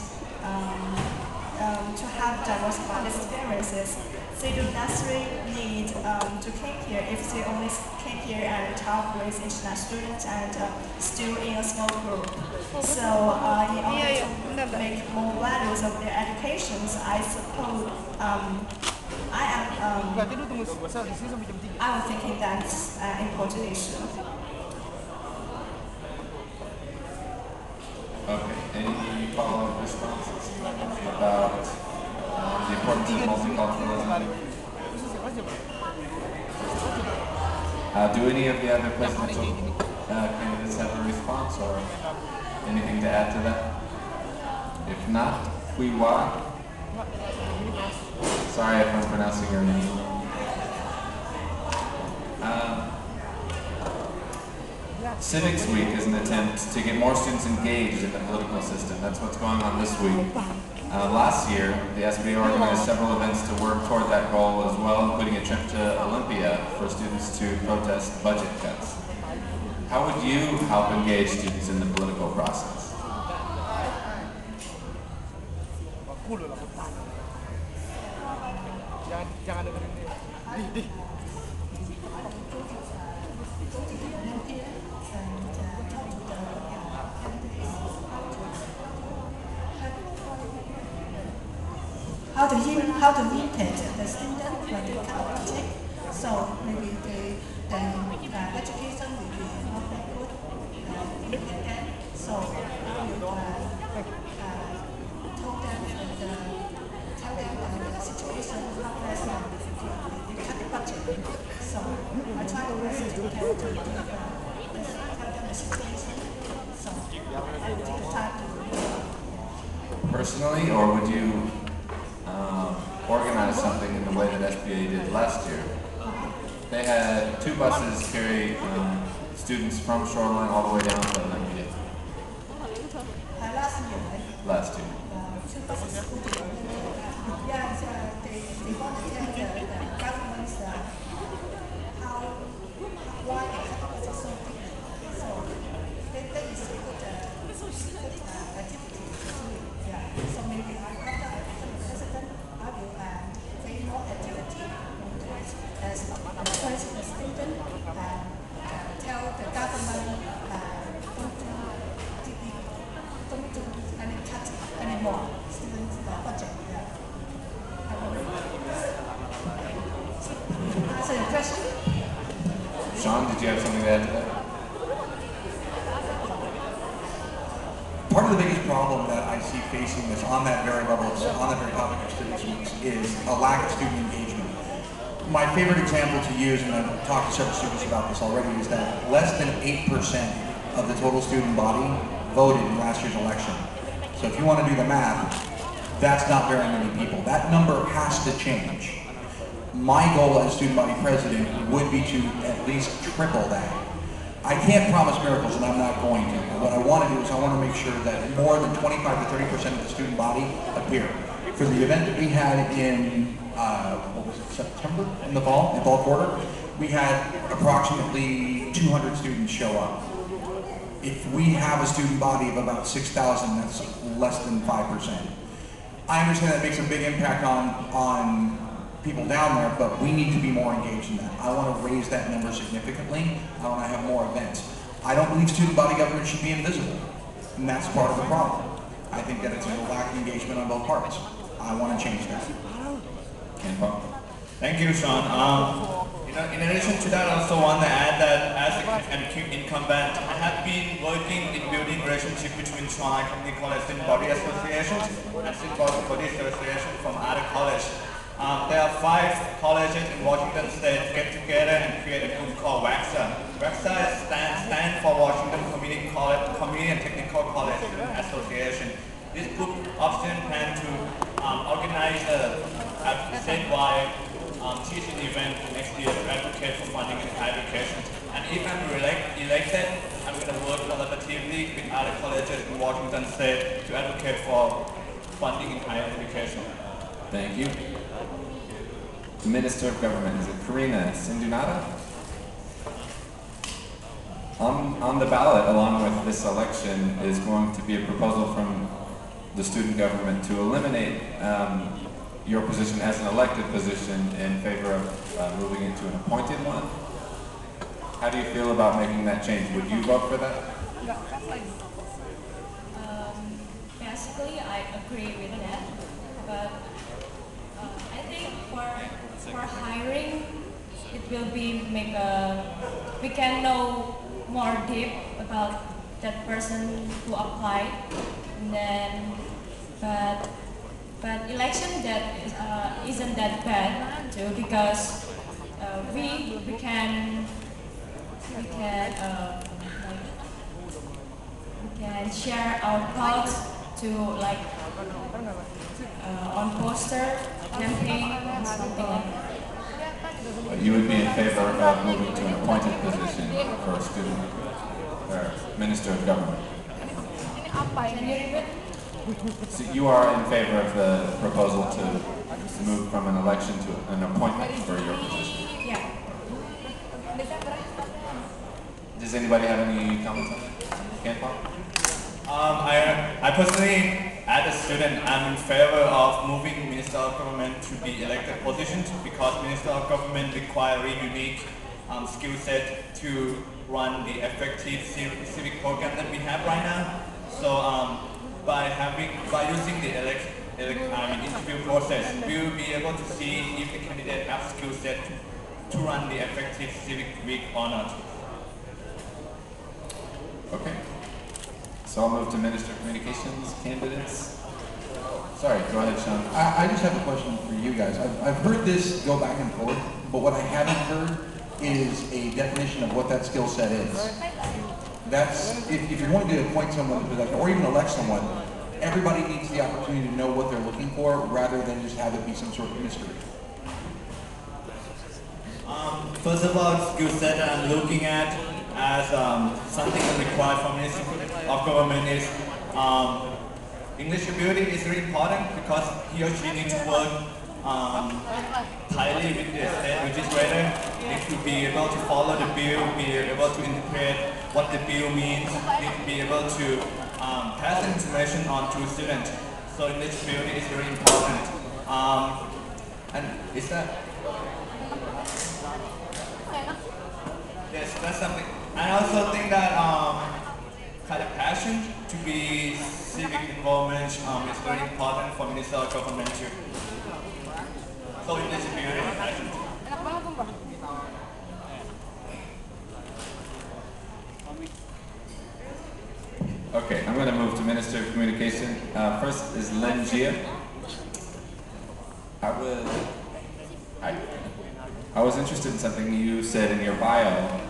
to have diversified experiences. They don't necessarily need to come here if they only came here and talk with international students and still in a small group. So in order to make more values of their educations, I suppose I was thinking that's an important issue. Okay, any follow-up responses about the importance of multiculturalism? Do any of the other presidential candidates have a response or anything to add to that? If not, Puiwah. Sorry if I'm pronouncing your name. Civics Week is an attempt to get more students engaged in the political system. That's what's going on this week. Last year, the SBA organized several events to work toward that goal as well, including a trip to Olympia for students to protest budget cuts. How would you help engage students in the political process? how to imitate the student when they cut a project. So maybe the education will be not that good in that. So we will tell them the situation is not less than you cut the budget. So I try to listen to them to tell them the situation. So I will try to. Personally, or would you organize something in the way that SBA did last year? They had 2 buses carry students from Shoreline all the way down to Lenka. Last year. 2 buses. Yeah, they want to tell the governments why the capital is so big. So that is a good activity to do. Yeah. So maybe after I become president, I will create more activity as encourage the student tell the government don't do any cut anymore students budget. Yeah. Answer your question. Sean, did you have something to add to that? Part of the biggest problem that I see facing this on that very level, on that very topic of student weeks, is a lack of student engagement. My favorite example to use, and I've talked to several students about this already, is that less than 8% of the total student body voted in last year's election. So if you want to do the math, that's not very many people. That number has to change. My goal as student body president would be to at least triple that. I can't promise miracles, and I'm not going to. What I want to do is I want to make sure that more than 25 to 30% of the student body appear. For the event that we had in, what was it, September, in the fall quarter, we had approximately 200 students show up. If we have a student body of about 6,000, that's less than 5%. I understand that makes a big impact on people down there, but we need to be more engaged in that. I want to raise that number significantly. I want to have more events. I don't believe student body government should be invisible, and that's part of the problem. I think that it's a lack of engagement on both parts. I want to change that. Kanpong. Thank you, Sean. In addition to that, I also want to add that as an incumbent, I have been working in building relationship between Shoreline Community College and body associations and body association from other colleges. There are 5 colleges in Washington State get together and create a group called WAXA. WAXA stands for Washington Community and Technical College Association. This group of students plan to organize a statewide teaching event next year to advocate for funding in higher education. And if I'm elected, I'm going to work collaboratively with other colleges in Washington State to advocate for funding in higher education. Thank you. The Minister of Government, is it Karina Sindunata? On the ballot, along with this election, is going to be a proposal from the student government to eliminate your position as an elected position in favor of moving it to an appointed one. How do you feel about making that change? Would you vote for that? Basically, I agree with that, but I think for hiring, it will be we can know more deep about that person who applied, and then but election that isn't that bad too, because we can share our thoughts to on poster, campaign, and something like that. But you would be in favor of moving to an appointed position for a student or Minister of Government. Can you repeat? So you are in favor of the proposal to move from an election to an appointment for your position? Yeah. Does anybody have any comments on that? Kanpong? I personally, as a student, I'm in favor of moving Minister of Government to be elected positions because Minister of Government require a unique skill set to run the effective civic program that we have right now. So by using the interview process, we will be able to see if the candidate has skill set to run the effective civic week or not. Okay. So I'll move to Minister of Communications candidates. Sorry, go ahead, Sean. I just have a question for you guys. I've heard this go back and forth, but what I haven't heard is a definition of what that skill set is. That's, if you're going to appoint someone to the position, or even elect someone, everybody needs the opportunity to know what they're looking for rather than just have it be some sort of mystery. First of all, skill set that I'm looking at as something that required from Ministry of Government is English ability is very important because he or she needs to work tightly with the state legislator. Need to be able to follow the bill, be able to interpret what the bill means, need to be able to pass the information on to students. So English ability is very important. And is that? Yes, that's something. I also think that kind of passion to be civic involvement is very important for ministerial government too. So it is a beautiful passion. Okay, I'm going to move to Minister of Communication. First is Lenka. I was interested in something you said in your bio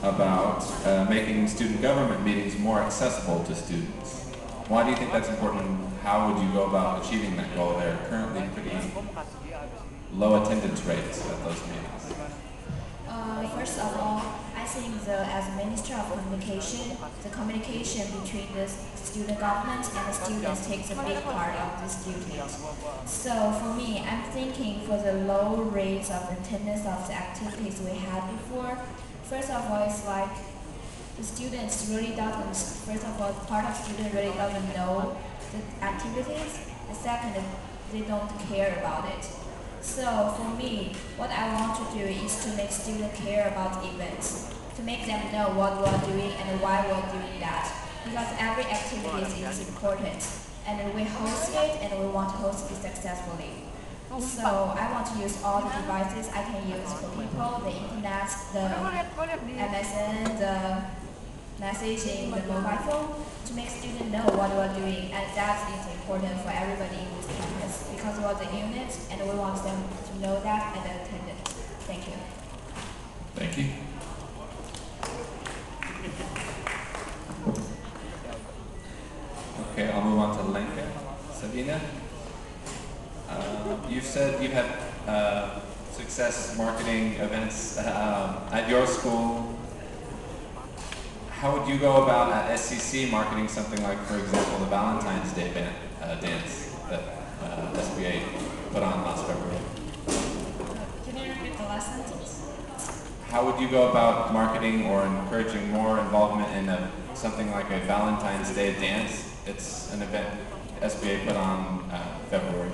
about making student government meetings more accessible to students. Why do you think that's important, and how would you go about achieving that goal? There are currently pretty low attendance rates at those meetings. First of all, I think as Minister of Communication, the communication between the student government and the students takes a big part of this duty. So for me, I'm thinking for the low rates of attendance of the activities we had before, first of all, it's like the students really doesn't, first of all, part of students really doesn't know the activities, and second, they don't care about it. So for me, what I want to do is to make students care about events, to make them know what we're doing and why we're doing that. Because every activity is important, and we host it and we want to host it successfully. So I want to use all the devices I can use for people, the internet, the MSN, the messaging, the mobile phone, to make students know what we're doing, and that is important for everybody in this campus because we're the unit and we want them to know that and attend it. Thank you. Thank you. Okay, I'll move on to Lenka. Savina, you've said you've had success marketing events at your school. How would you go about at SCC marketing something like, for example, the Valentine's Day dance that SBA put on last February? Can you repeat the last sentence? How would you go about marketing or encouraging more involvement in something like a Valentine's Day dance? It's an event SBA put on February.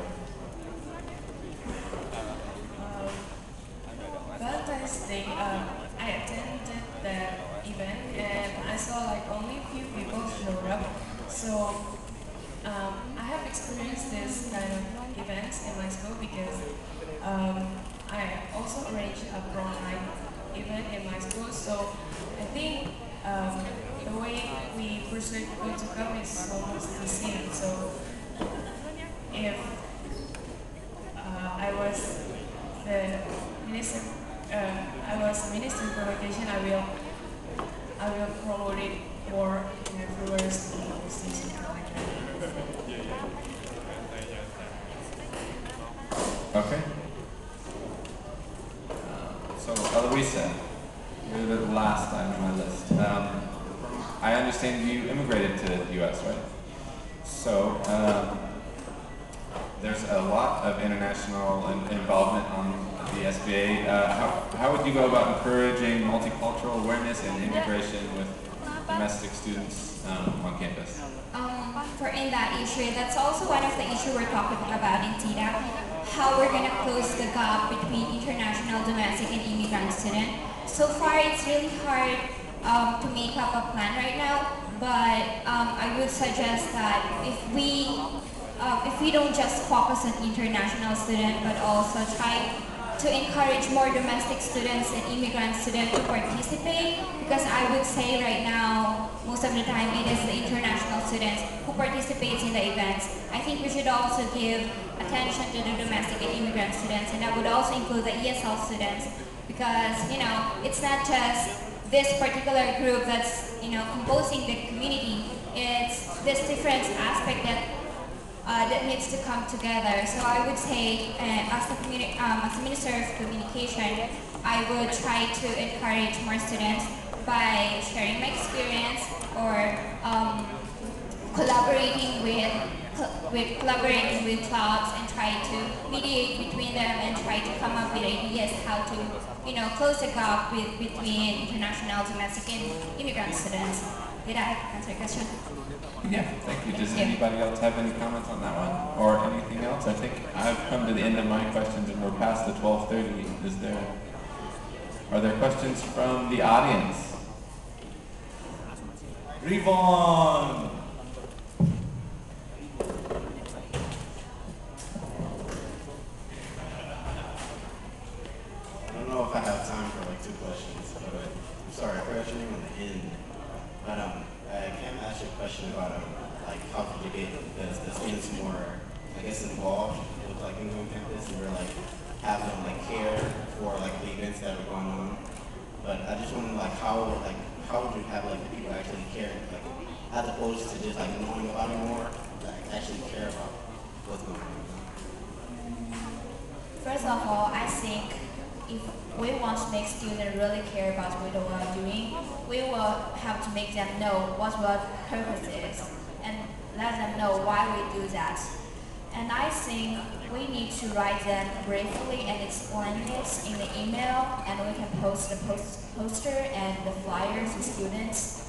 Valentine's Day, I attended the event and I saw like only a few people showed up. So I have experienced this kind of events in my school because I also arranged a prom night event in my school. So I think the way we persuade people to come is almost the same. So if I was the minister, Minister of Communication, I will promote it more everywhere in the station like that. Okay. So Elouissa, you're the last item on my list. I understand you immigrated to the U.S., right? So there's a lot of international involvement on the SBA. How would you go about encouraging multicultural awareness and integration with domestic students on campus? For in that issue, that's also one of the issues we're talking about in TDAP, how we're going to close the gap between international, domestic, and immigrant students. So far, it's really hard to make up a plan right now, but I would suggest that if we if we don't just focus on international students, but also try to encourage more domestic students and immigrant students to participate, because I would say right now, most of the time it is the international students who participate in the events. I think we should also give attention to the domestic and immigrant students, and that would also include the ESL students, because it's not just this particular group that's composing the community. It's this different aspect that needs to come together. So I would say, as a Minister of Communication, I would try to encourage more students by sharing my experience or collaborating with clubs and try to mediate between them and try to come up with ideas how to close the gap between international, domestic, and immigrant students. Did I answer your question? Yeah, thank you. Does anybody else have any comments on that one? Or anything else? I think I've come to the end of my questions and we're past the 12:30. Are there questions from the audience? Rivon! I don't know if I have time for like 2 questions, but I'm sorry, I forgot your name on the end. But I can ask you a question about like how could you get the students more, I guess, involved with like Gong campus and we're like have them like care for like the events that are going on. But I just wonder like how would you have like the people actually care, like as opposed to just like knowing about it more, like actually care about what's going on. First of all, I think if we want to make students really care about what we are doing, we will have to make them know what our purpose is and let them know why we do that. And I think we need to write them briefly and explain it in the email, and we can post the poster and the flyers to students.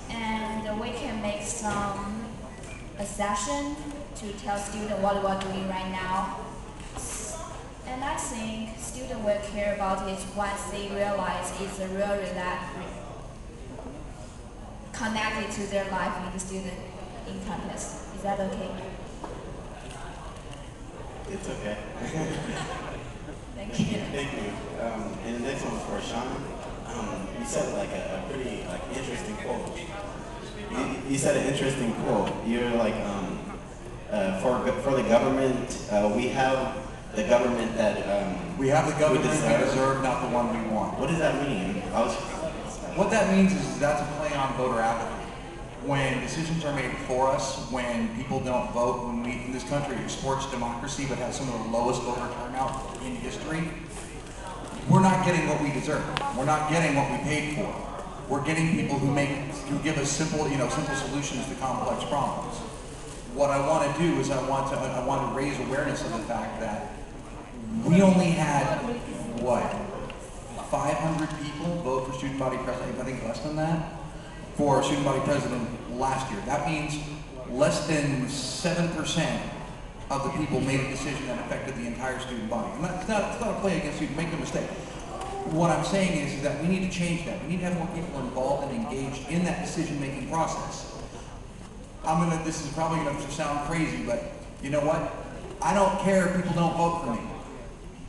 And we can make a session to tell students what we are doing right now. And I think students will care about it once they realize it's a real connected to their life with the student in campus. Is that okay? It's okay. Thank you. Thank you. And the next one for Sean. You said like a pretty like interesting quote. You said an interesting quote. You're like for the government, we have the government that we have the government we deserve, not the one we want. What does that mean? What that means is that's a play on voter apathy. When decisions are made for us, when people don't vote, when we in this country exports democracy but has some of the lowest voter turnout in history, we're not getting what we deserve. We're not getting what we paid for. We're getting people who give us simple solutions to complex problems. What I want to do is I want to raise awareness of the fact that we only had, what, 500 people vote for student body president, I think less than that, for student body president last year. That means less than 7% of the people made a decision that affected the entire student body. And it's not a play against you, make no mistake. What I'm saying is that we need to change that. We need to have more people involved and engaged in that decision-making process. This is probably going to sound crazy, but you know what? I don't care if people don't vote for me.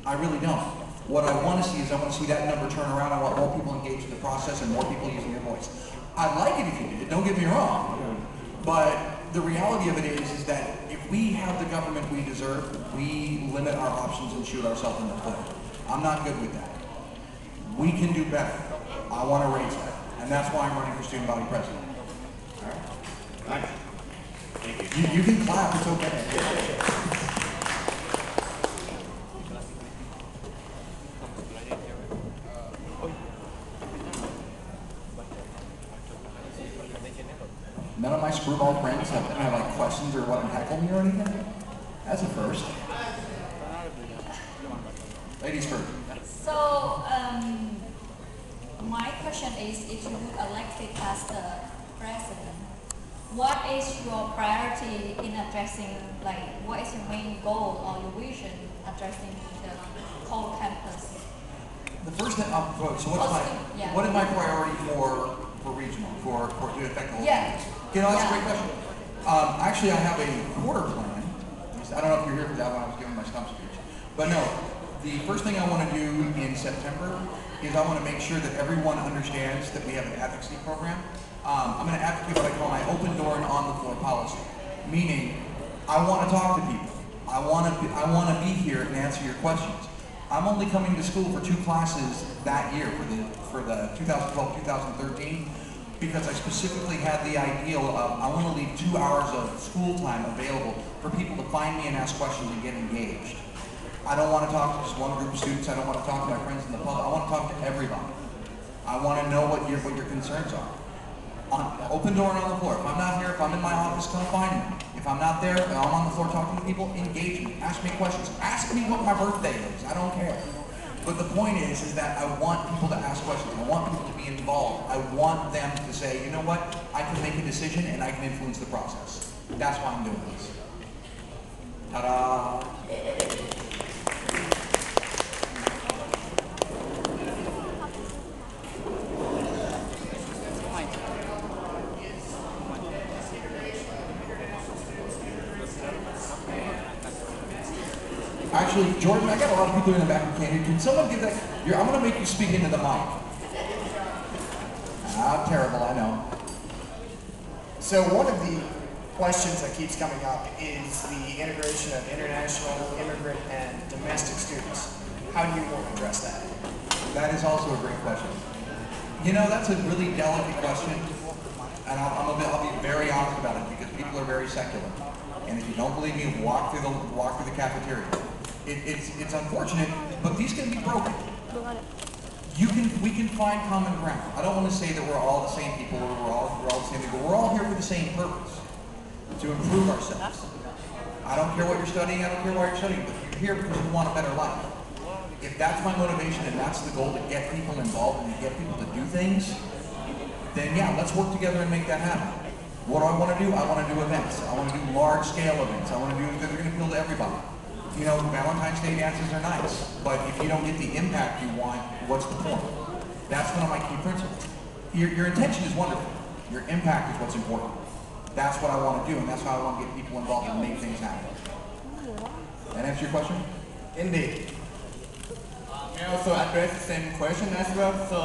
I really don't. What I want to see is I want to see that number turn around. I want more people engaged in the process and more people using their voice. I'd like it if you did, don't get me wrong. But the reality of it is that if we have the government we deserve, we limit our options and shoot ourselves in the foot. I'm not good with that. We can do better. I want to raise that. And that's why I'm running for student body president. All right. Thank you. You can clap, it's okay. None of my screwball friends have like questions or what, heckle me or anything? That's a first. Ladies first. So, my question is, if you were elected as the president, what is your priority in addressing, like, what is your main goal or your vision addressing the whole campus? The first thing, so what is my priority for regional, to affect the whole campus? Yeah. You know, that's a great question. Actually, I have a quarter plan this. I don't know if you're here for that when I was giving my stump speech. But no, the first thing I want to do in September is I want to make sure that everyone understands that we have an advocacy program. I'm going to advocate what I call my open door and on the floor policy, meaning I want to talk to people. I want to be here and answer your questions. I'm only coming to school for 2 classes that year for the 2012-2013 because I specifically had the ideal of I want to leave 2 hours of school time available for people to find me and ask questions and get engaged. I don't want to talk to just one group of students. I don't want to talk to my friends in the public. I want to talk to everybody. I want to know what your concerns are. Open door and on the floor. If I'm not here, if I'm in my office, come find me. If I'm not there and I'm on the floor talking to people, engage me. Ask me questions. Ask me what my birthday is. I don't care. But the point is that I want people to ask questions. I want people to be involved. I want them to say, you know what? I can make a decision and I can influence the process. That's why I'm doing this. Ta-da! Actually, Jordan, I got a lot of people in the back who can't hear. Can someone give that? I'm going to make you speak into the mic. Terrible, I know. So one of the questions that keeps coming up is the integration of international, immigrant, and domestic students. How do you want to address that? That is also a great question. You know, that's a really delicate question, and I'll be very honest about it because people are very secular. And if you don't believe me, walk through the cafeteria. It's unfortunate, but these can be broken. We can find common ground. I don't want to say that we're all the same people or we're all the same people. We're all here for the same purpose, to improve ourselves. I don't care what you're studying. I don't care why you're studying, but you're here because you want a better life. If that's my motivation and that's the goal, to get people involved and to get people to do things, then yeah, let's work together and make that happen. What do I want to do? I want to do events. I want to do large-scale events. I want to do that are going to appeal to everybody. You know, Valentine's Day dances are nice, but if you don't get the impact you want, what's the point? That's one of my key principles. Your intention is wonderful. Your impact is what's important. That's what I want to do, and that's how I want to get people involved and make things happen. That answer your question? Indeed. May I also address the same question as well? So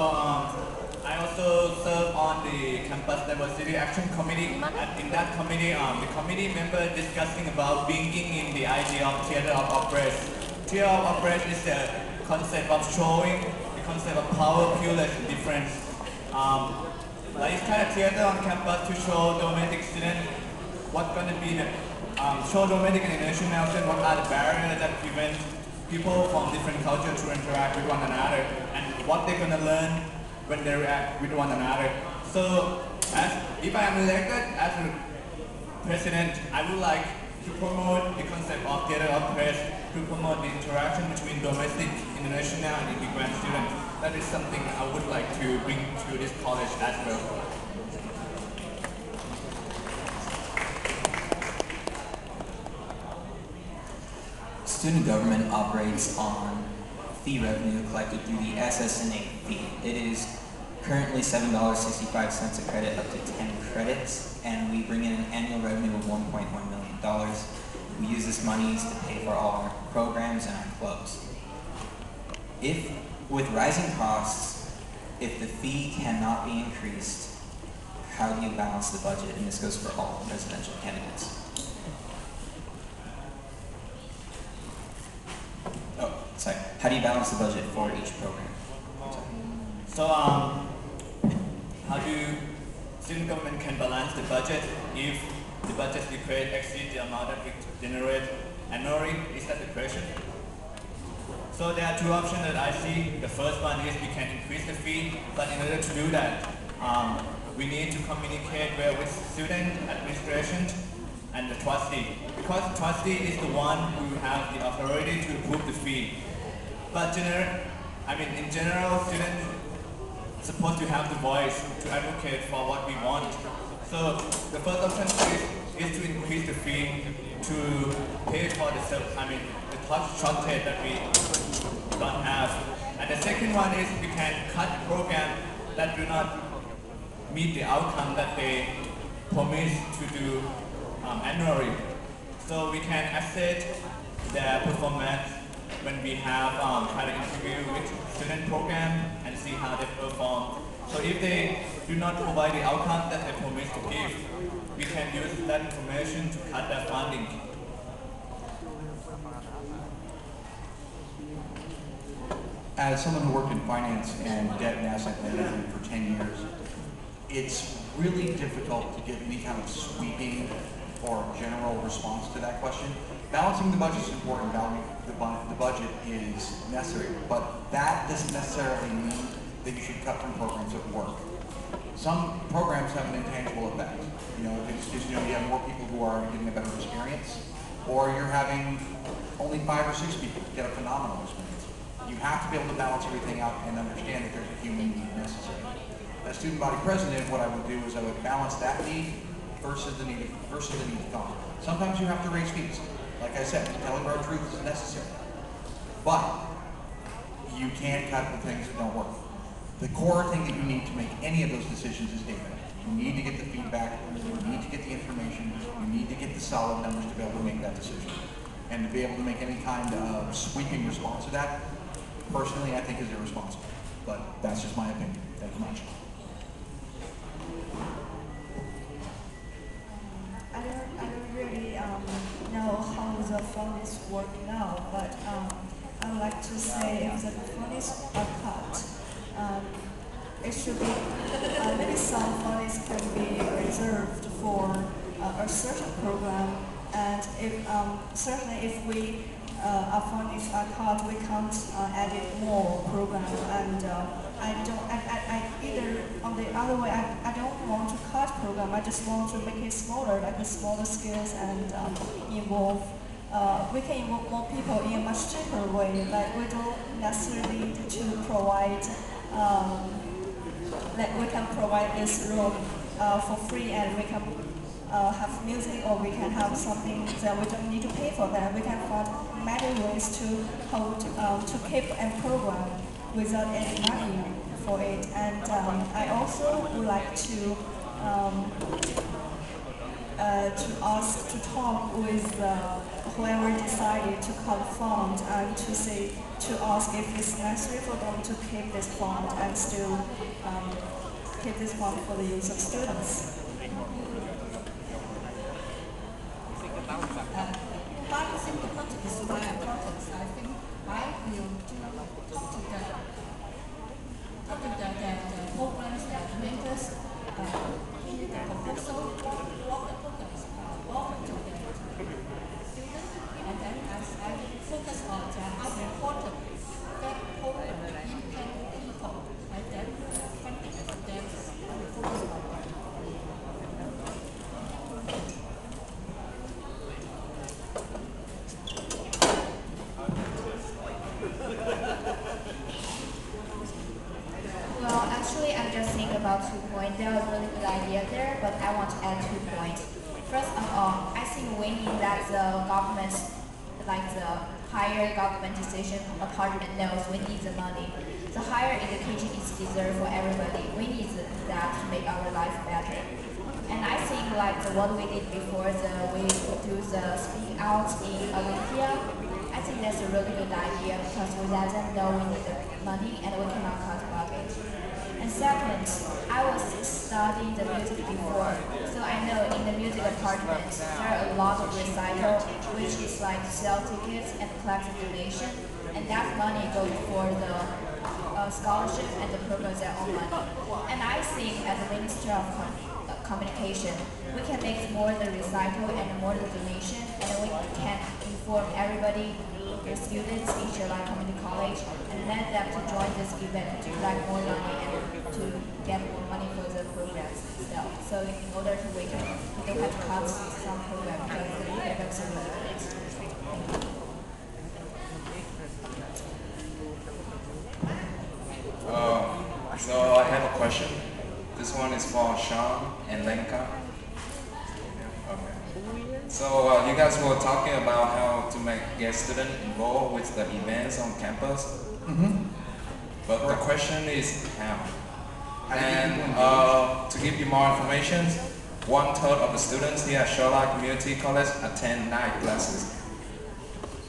I also serve on the Campus Diversity Action Committee, and in that committee, the committee member discussing about bringing in the idea of theater of oppress. Theater of oppress is the concept of showing the concept of power, privilege, and difference. Like it's kind of theater on campus to show domestic students what's going to be the show domestic and international students what are the barriers that prevent people from different cultures to interact with one another, and what they're going to learn when they react with one another. So, if I am elected as a president, I would like to promote the concept of theater of press, to promote the interaction between domestic, international, and immigrant students. That is something I would like to bring to this college as well. Student government operates on fee revenue collected through the SSNA fee. It is currently $7.65 a credit up to 10 credits, and we bring in an annual revenue of $1.1 million. We use this money to pay for all our programs and our clubs. With rising costs, if the fee cannot be increased, how do you balance the budget? And this goes for all presidential candidates. Sorry, how do you balance the budget for each program? So, how do student government can balance the budget if the budget we create exceeds the amount that we generate annually? Is that the question? So there are two options that I see. The first one is we can increase the fee, but in order to do that, we need to communicate well with student administration and the trustee, because the trustee is the one who has the authority to approve the fee. But in general, students are supposed to have the voice to advocate for what we want. So the first option is to increase the fee to pay for the shortage that we don't have. And the second one is we can cut the program that do not meet the outcome that they promise to do annually. so we can assess their performance when we have had an interview with student program and see how they perform. So if they do not provide the outcome that they promised to give, we can use that information to cut their funding. As someone who worked in finance and debt and asset management for 10 years, it's really difficult to give any kind of sweeping or general response to that question. Balancing the budget is important, balancing the budget is necessary, but that doesn't necessarily mean that you should cut from programs that work. Some programs have an intangible effect. You know, it's just, you have more people who are getting a better experience, or you're having only 5 or 6 people get a phenomenal experience. You have to be able to balance everything out and understand that there's a human need necessary. As student body president, what I would do is I would balance that need versus the need of Gong. Sometimes you have to raise fees. Like I said, telling our truth is necessary. But you can't cut the things that don't work. The core thing that you need to make any of those decisions is data. You need to get the feedback, you need to get the information, you need to get the solid numbers to be able to make that decision. And to be able to make any kind of sweeping response to that, personally, I think is irresponsible. But that's just my opinion. Thank you much. I don't really know how the funds work now, but I would like to say if the funds are cut, it should be, maybe some funds can be reserved for a certain program, and if certainly if we our funds are cut, we can't edit more programs, and either on the other way, I don't want to cut program. I just want to make it smaller, like a smaller scales, and involve. We can involve more people in a much cheaper way. Like we don't necessarily need to provide. Like we can provide this room for free, and we can have music, or we can have something that we don't need to pay for that. We can find many ways to hold, to keep a program without any money for it. And I also would like to ask to talk with whoever decided to cut fund, and to ask if it's necessary for them to keep this fund and still keep this fund for the use of students. Balancing the budget is very important. I think I will talk to the programs that make us in the proposal what the programs offer to the students, and then I focus on how important that program impact people, and then can them focus on that. Well, actually, I'm just thinking about 2 points. There was a really good idea there, but I want to add 2 points. First of all, I think we need that the government, like the higher government decision department knows we need the money. The higher education is deserved for everybody. We need that to make our life better. And I think like what we did before, we do the speak out in Elouissa, I think that's a really good idea because we let them know we need the money and we cannot cut budget. And second, I was studying the music before, so I know in the music department there are a lot of recital, which is like sell tickets and collect donation, and that money goes for the scholarship and the programs their own money. And I think as a Minister of Communication, we can make more the recital and more the donation, and we can inform everybody, the students in Shoreline Community College, and let them to join this event to collect more money and to get more money for the programs itself. So in order to we don't have to cut some programs because the programs are really good. So I have a question. This one is for Sean and Lenka. Okay. So you guys were talking about how to get students involved with the events on campus. But the question is how. And to give you more information, 1/3 of the students here at Shoreline Community College attend night classes.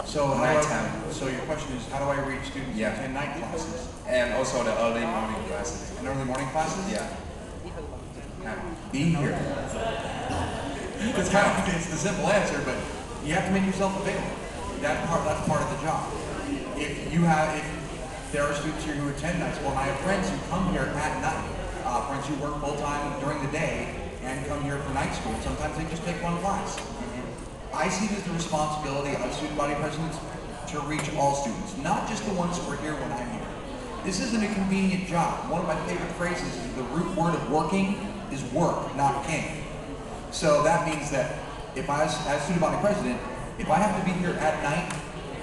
So nighttime. So your question is, how do I reach students who attend night classes? And also the early morning classes. And early morning classes? Yeah. Be here. It's the simple answer, but you have to make yourself available. That's part of the job. If there are students here who attend nights, well, I have friends who come here at night, friends who work full time during the day and come here for night school. Sometimes they just take one class. I see it as the responsibility of student body presidents to reach all students, not just the ones who are here when I'm here. This isn't a convenient job. One of my favorite phrases is the root word of working is work, not king. So that means that if I, as student body president, if I have to be here at night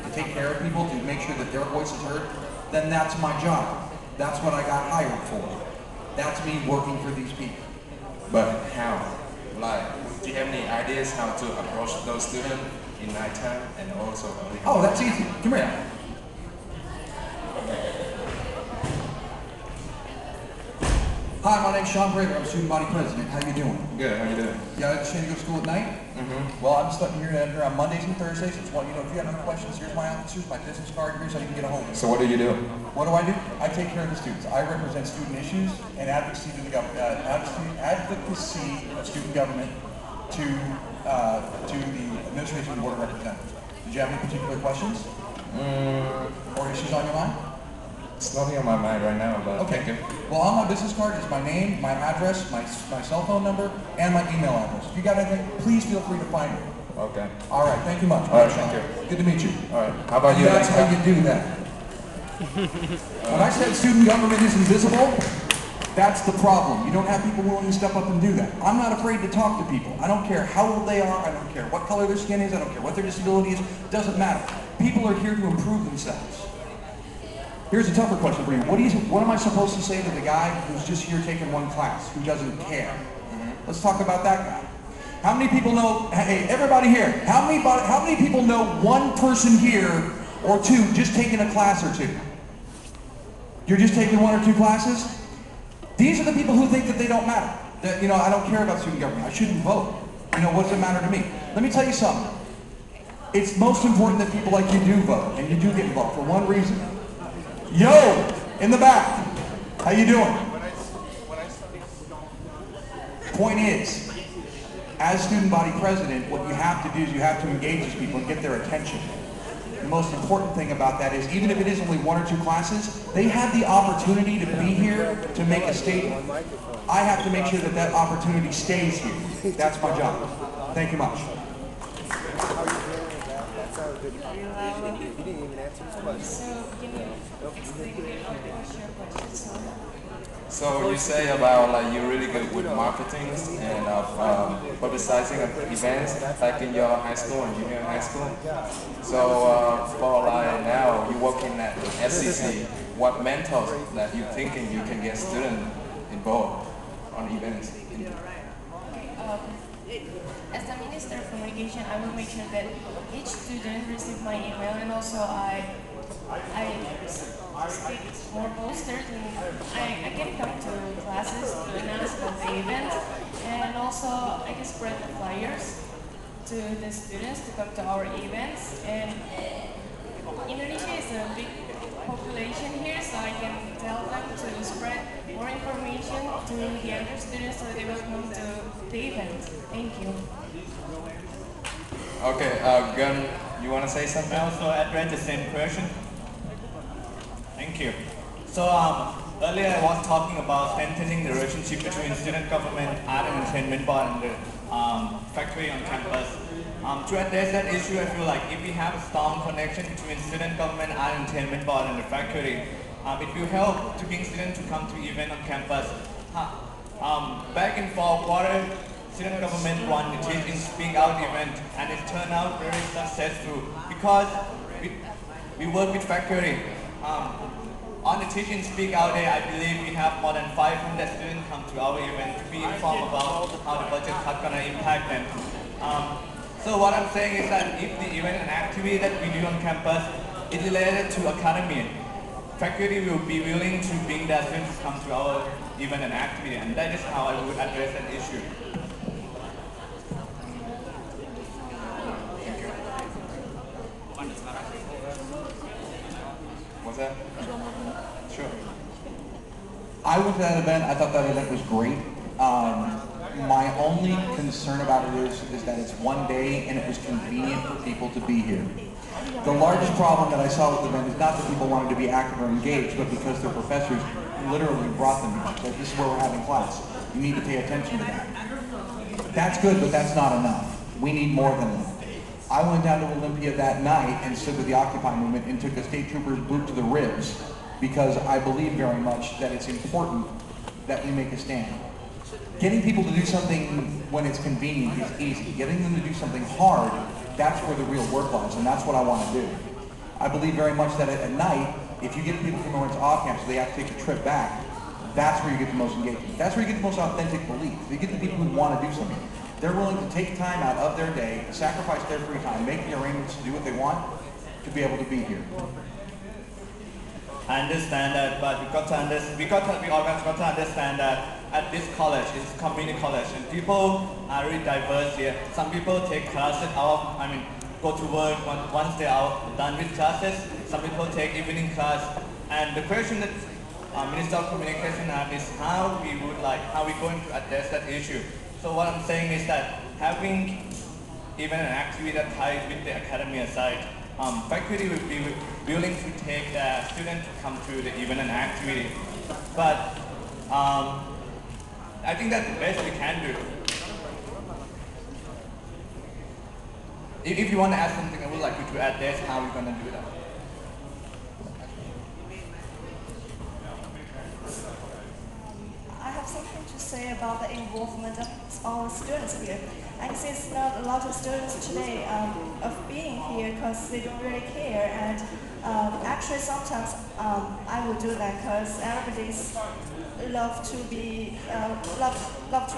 to take care of people, to make sure that their voice is heard, then that's my job. That's what I got hired for. That's me working for these people. But how? Like, do you have any ideas how to approach those students in nighttime and also early? Oh, that's easy. Come here. Hi, my name's Sean Prather. I'm student body president. How you doing? Good. How you doing? You understand you go to school at night? Well, I'm just letting you here on Mondays and Thursdays. Just want you to know if you have any questions, here's my office, here's my business card, here's how you can get a hold of me. So what do you do? What do? I take care of the students. I represent student issues and advocacy of student government to the administration and board of representatives. Did you have any particular questions? Or issues on your mind? It's nothing on my mind right now, but okay. Thank you. Well, on my business card is my name, my address, my cell phone number, and my email address. If you got anything, please feel free to find me. Okay. All right. Thank you much. All right. Thank you. Good to meet you. All right. How about you? That's how you do that. When I said student government is invisible, that's the problem. You don't have people willing to step up and do that. I'm not afraid to talk to people. I don't care how old they are. I don't care what color their skin is. I don't care what their disability is. It doesn't matter. People are here to improve themselves. Here's a tougher question for you. What am I supposed to say to the guy who's just here taking one class, who doesn't care? Let's talk about that guy. How many people know, hey, everybody here, how many people know one person here or two just taking a class or two? You're just taking one or two classes? These are the people who think that they don't matter. That, I don't care about student government. I shouldn't vote. What does it matter to me? Let me tell you something. It's most important that people like you do vote, and you do get involved for one reason. Yo, in the back, how you doing? Point is, as student body president, what you have to do is you have to engage these people and get their attention. The most important thing about that is, even if it is only one or two classes, they have the opportunity to be here to make a statement. I have to make sure that that opportunity stays here. That's my job. Thank you much. So you say about you're really good with marketing and publicizing of events like in your high school and junior high school. So for now you're working at SCC, what mentors that you thinking you can get students involved on events? As the Minister of Communication, I will make sure that each student receives my email, and also I stick more posters, and I can come to classes to announce about the event, and also I can spread the flyers to the students to come to our events. And Indonesia is a big population here, so I can tell them to spread more information to the younger students so they will come to the event. Thank you. Okay, Gun, you want to say something? I also address the same question. Thank you. So earlier I was talking about strengthening the relationship between student government, art and entertainment board, and the factory on campus. To address that issue, I feel like if we have a strong connection between student government, art and entertainment board, and the factory, it will help to bring students to come to event on campus. Back in fall quarter, student government won the Teach in Speak Out event, and it turned out very successful because we work with factory. On the Teach in Speak Out Day, I believe we have more than 500 students come to our event to be informed about how the budget cut gonna impact them. So what I'm saying is that if the event and activity that we do on campus is related to academy, faculty will be willing to bring their students to come to our event and activity, and that is how I would address that issue. was that? Sure. I went to that event. I thought that event was great. My only concern about it is that it's one day and it was convenient for people to be here. The largest problem that I saw with the event is not that people wanted to be active or engaged, but because their professors literally brought them here. Like, this is where we're having class. You need to pay attention to that. That's good, but that's not enough. We need more than that. I went down to Olympia that night and stood with the Occupy movement and took a state trooper's boot to the ribs because I believe very much that it's important that we make a stand. Getting people to do something when it's convenient is easy. Getting them to do something hard, that's where the real work lies, and that's what I want to do. I believe very much that at night, if you get people from when it's off campus, so they have to take a trip back, that's where you get the most engagement. That's where you get the most authentic belief. You get the people who want to do something. They're willing to take time out of their day, sacrifice their free time, make the arrangements to do what they want, to be able to be here. I understand that, but we always got to understand that at this college, it's community college, and people are really diverse here. Some people take classes go to work once they are done with classes. Some people take evening class, and the question that Minister of Communication has is how we're going to address that issue. So what I'm saying is that having even an activity that ties with the academia side, faculty will be willing to take the student to come to the even an activity. But I think that's the best we can do. If you want to add something, I would like you to add this, how we're going to do that. I have something to say about the involvement of our students here. I see it's not a lot of students today of being here because they don't really care, and actually sometimes I will do that because everybody's love to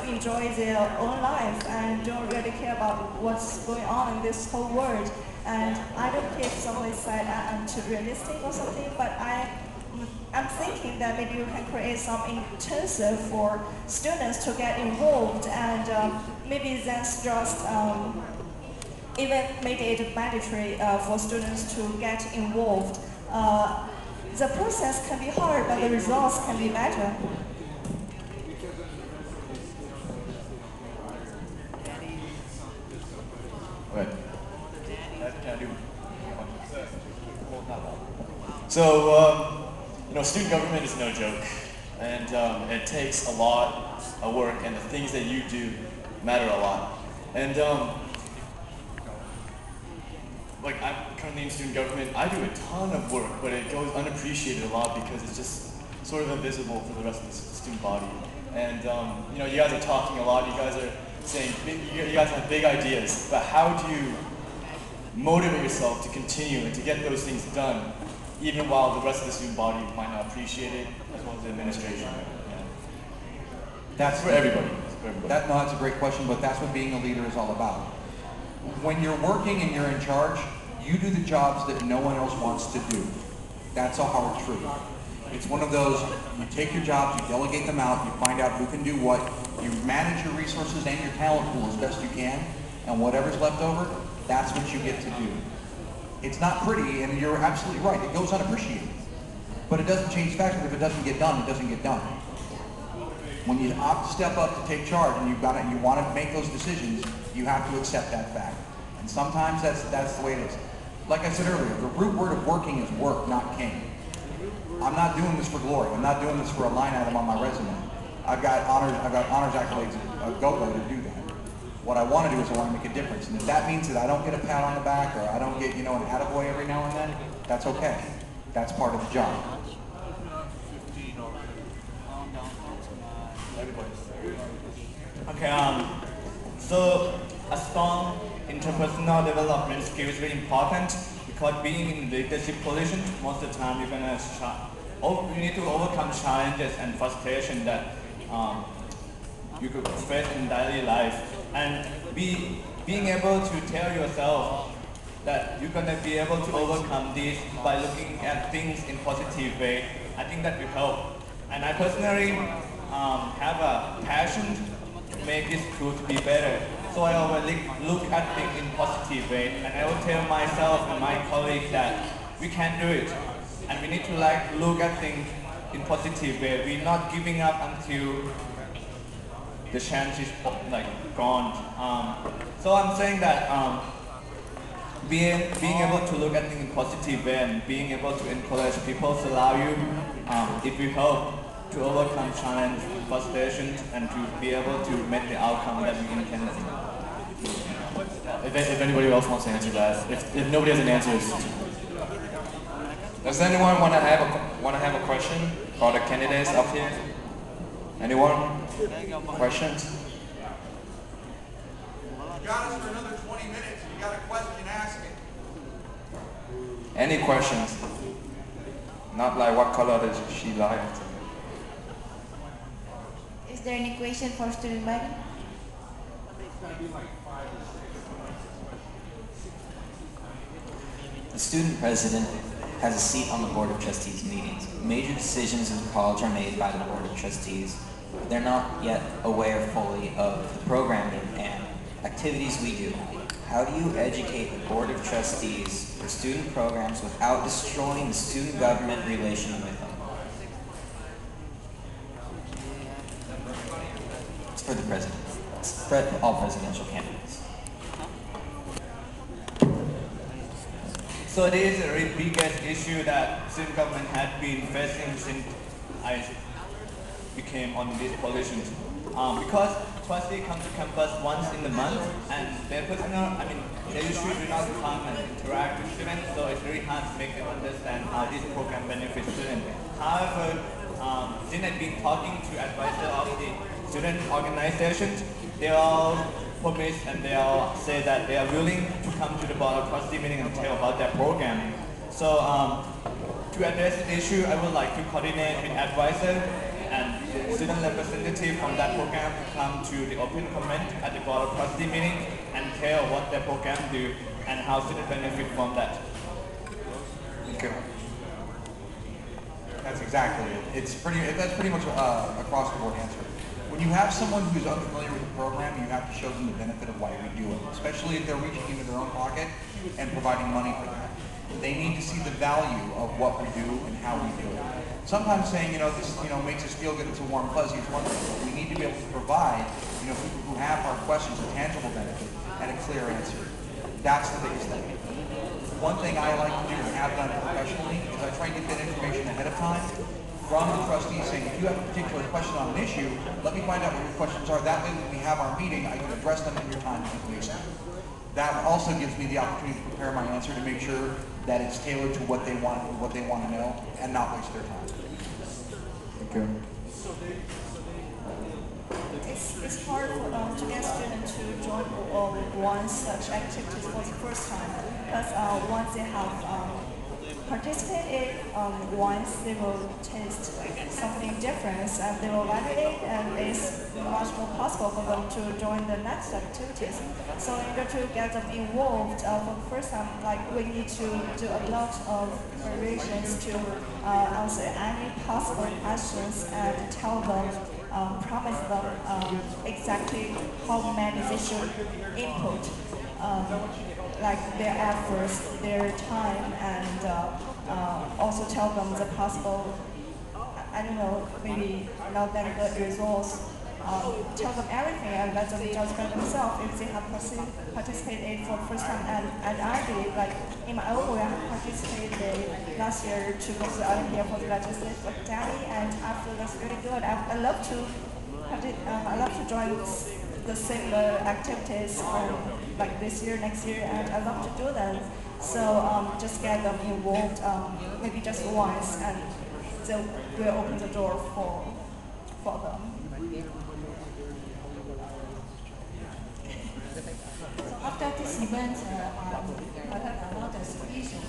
enjoy their own life and don't really care about what's going on in this whole world. And I don't care if somebody said I'm too realistic or something, but I'm thinking that maybe you can create some intensive for students to get involved, and maybe that's just even make it mandatory for students to get involved. The process can be hard, but the results can be better. Right. So, student government is no joke, and it takes a lot of work, and the things that you do matter a lot. And like, I'm currently in student government. I do a ton of work, but it goes unappreciated a lot because it's just sort of invisible for the rest of the student body. And you guys are talking a lot. You guys are saying you guys have big ideas, but how do you motivate yourself to continue and to get those things done, even while the rest of the student body might not appreciate it, as well as the administration? That's for everybody. That's a great question, but that's what being a leader is all about. When you're working and you're in charge, you do the jobs that no one else wants to do. That's a hard truth. It's one of those, you take your jobs, you delegate them out, you find out who can do what, you manage your resources and your talent pool as best you can, and whatever's left over, that's what you get to do. It's not pretty, and you're absolutely right, it goes unappreciated. But it doesn't change the fact that if it doesn't get done, it doesn't get done. When you opt to step up to take charge and you want to make those decisions, you have to accept that fact. And sometimes that's the way it is. Like I said earlier, the root word of working is work, not king. I'm not doing this for glory. I'm not doing this for a line item on my resume. I've got honors accolades at GoGo to do that. What I want to do is I want to make a difference. And if that means that I don't get a pat on the back or I don't get, an attaboy every now and then, that's okay. That's part of the job. Okay, so a strong interpersonal development skill is very important because being in leadership position, most of the time you're gonna you need to overcome challenges and frustration that you could face in daily life, and being able to tell yourself that you're gonna be able to overcome this by looking at things in positive way. I think that will help. And I personally have a passion to make this school to be better. So I always look at things in positive way, and I will tell myself and my colleagues that we can do it. and we need to like look at things in positive way. We're not giving up until the chance is like gone. So I'm saying that being able to look at things in positive way and being able to encourage people to allow you, it will help to overcome challenge, frustrations, and to be able to make the outcome that we intended. If anybody else wants to answer that, if nobody has an answer, does anyone want to have a question for the candidates up here? Anyone? Questions? You got us for another 20 minutes. If you got a question, ask it. Any questions? Not like what color does she like? Is there any question for student body? The student president has a seat on the Board of Trustees meetings. Major decisions in the college are made by the Board of Trustees. They're not yet aware fully of the programming and activities we do. How do you educate the Board of Trustees for student programs without destroying the student government relation with them? It's for the president. It's for all presidential candidates. So this is the very biggest issue that student government had been facing since I became on this position. Because trustees come to campus once in the month, and they usually do not come and interact with students, so it's very hard to make them understand how this program benefits students. However, since I've been talking to advisors of the student organizations, they all promise and they all say that they are willing to come to the Board of Trustees meeting and tell about their program. So to address the issue, I would like to coordinate with advisors and student representative from that program to come to the open comment at the Board of Trustees meeting and tell what their program do and how students benefit from that. Thank you. That's exactly it. That's pretty much across the board answer. When you have someone who's unfamiliar with the program, you have to show them the benefit of why we do it, especially if they're reaching into their own pocket and providing money for that. They need to see the value of what we do and how we do it. Sometimes saying, this, makes us feel good, it's a warm fuzzy, it's one thing, but we need to be able to provide, people who have our questions a tangible benefit and a clear answer. That's the biggest thing. One thing I like to do and have done professionally is I try to get that information ahead of time from the trustees saying, if you have a particular question on an issue, let me find out what your questions are. That way when we have our meeting, I can address them in your time and waste. That also gives me the opportunity to prepare my answer to make sure that it's tailored to what they want to know and not waste their time. Thank you. It's hard to get students to join one such activities for the first time because once they have participated once, they will taste something different and they will validate, and it's much more possible for them to join the next activities. So in order to get them involved for the first time, we need to do a lot of variations to answer any possible questions and tell them, promise them exactly how many they should input. Their efforts, their time, and also tell them the possible, maybe not that good results. Tell them everything and let them judge by themselves if they have participated for the first time. And I did, in my own way, I have participated last year to go to the Olympiad for the Legislative Academy, and I feel that's really good. I love to join the similar activities this year, next year, and I love to do that. So just get them involved, maybe just once, and they will open the door for them. So after this event, I heard about this issue,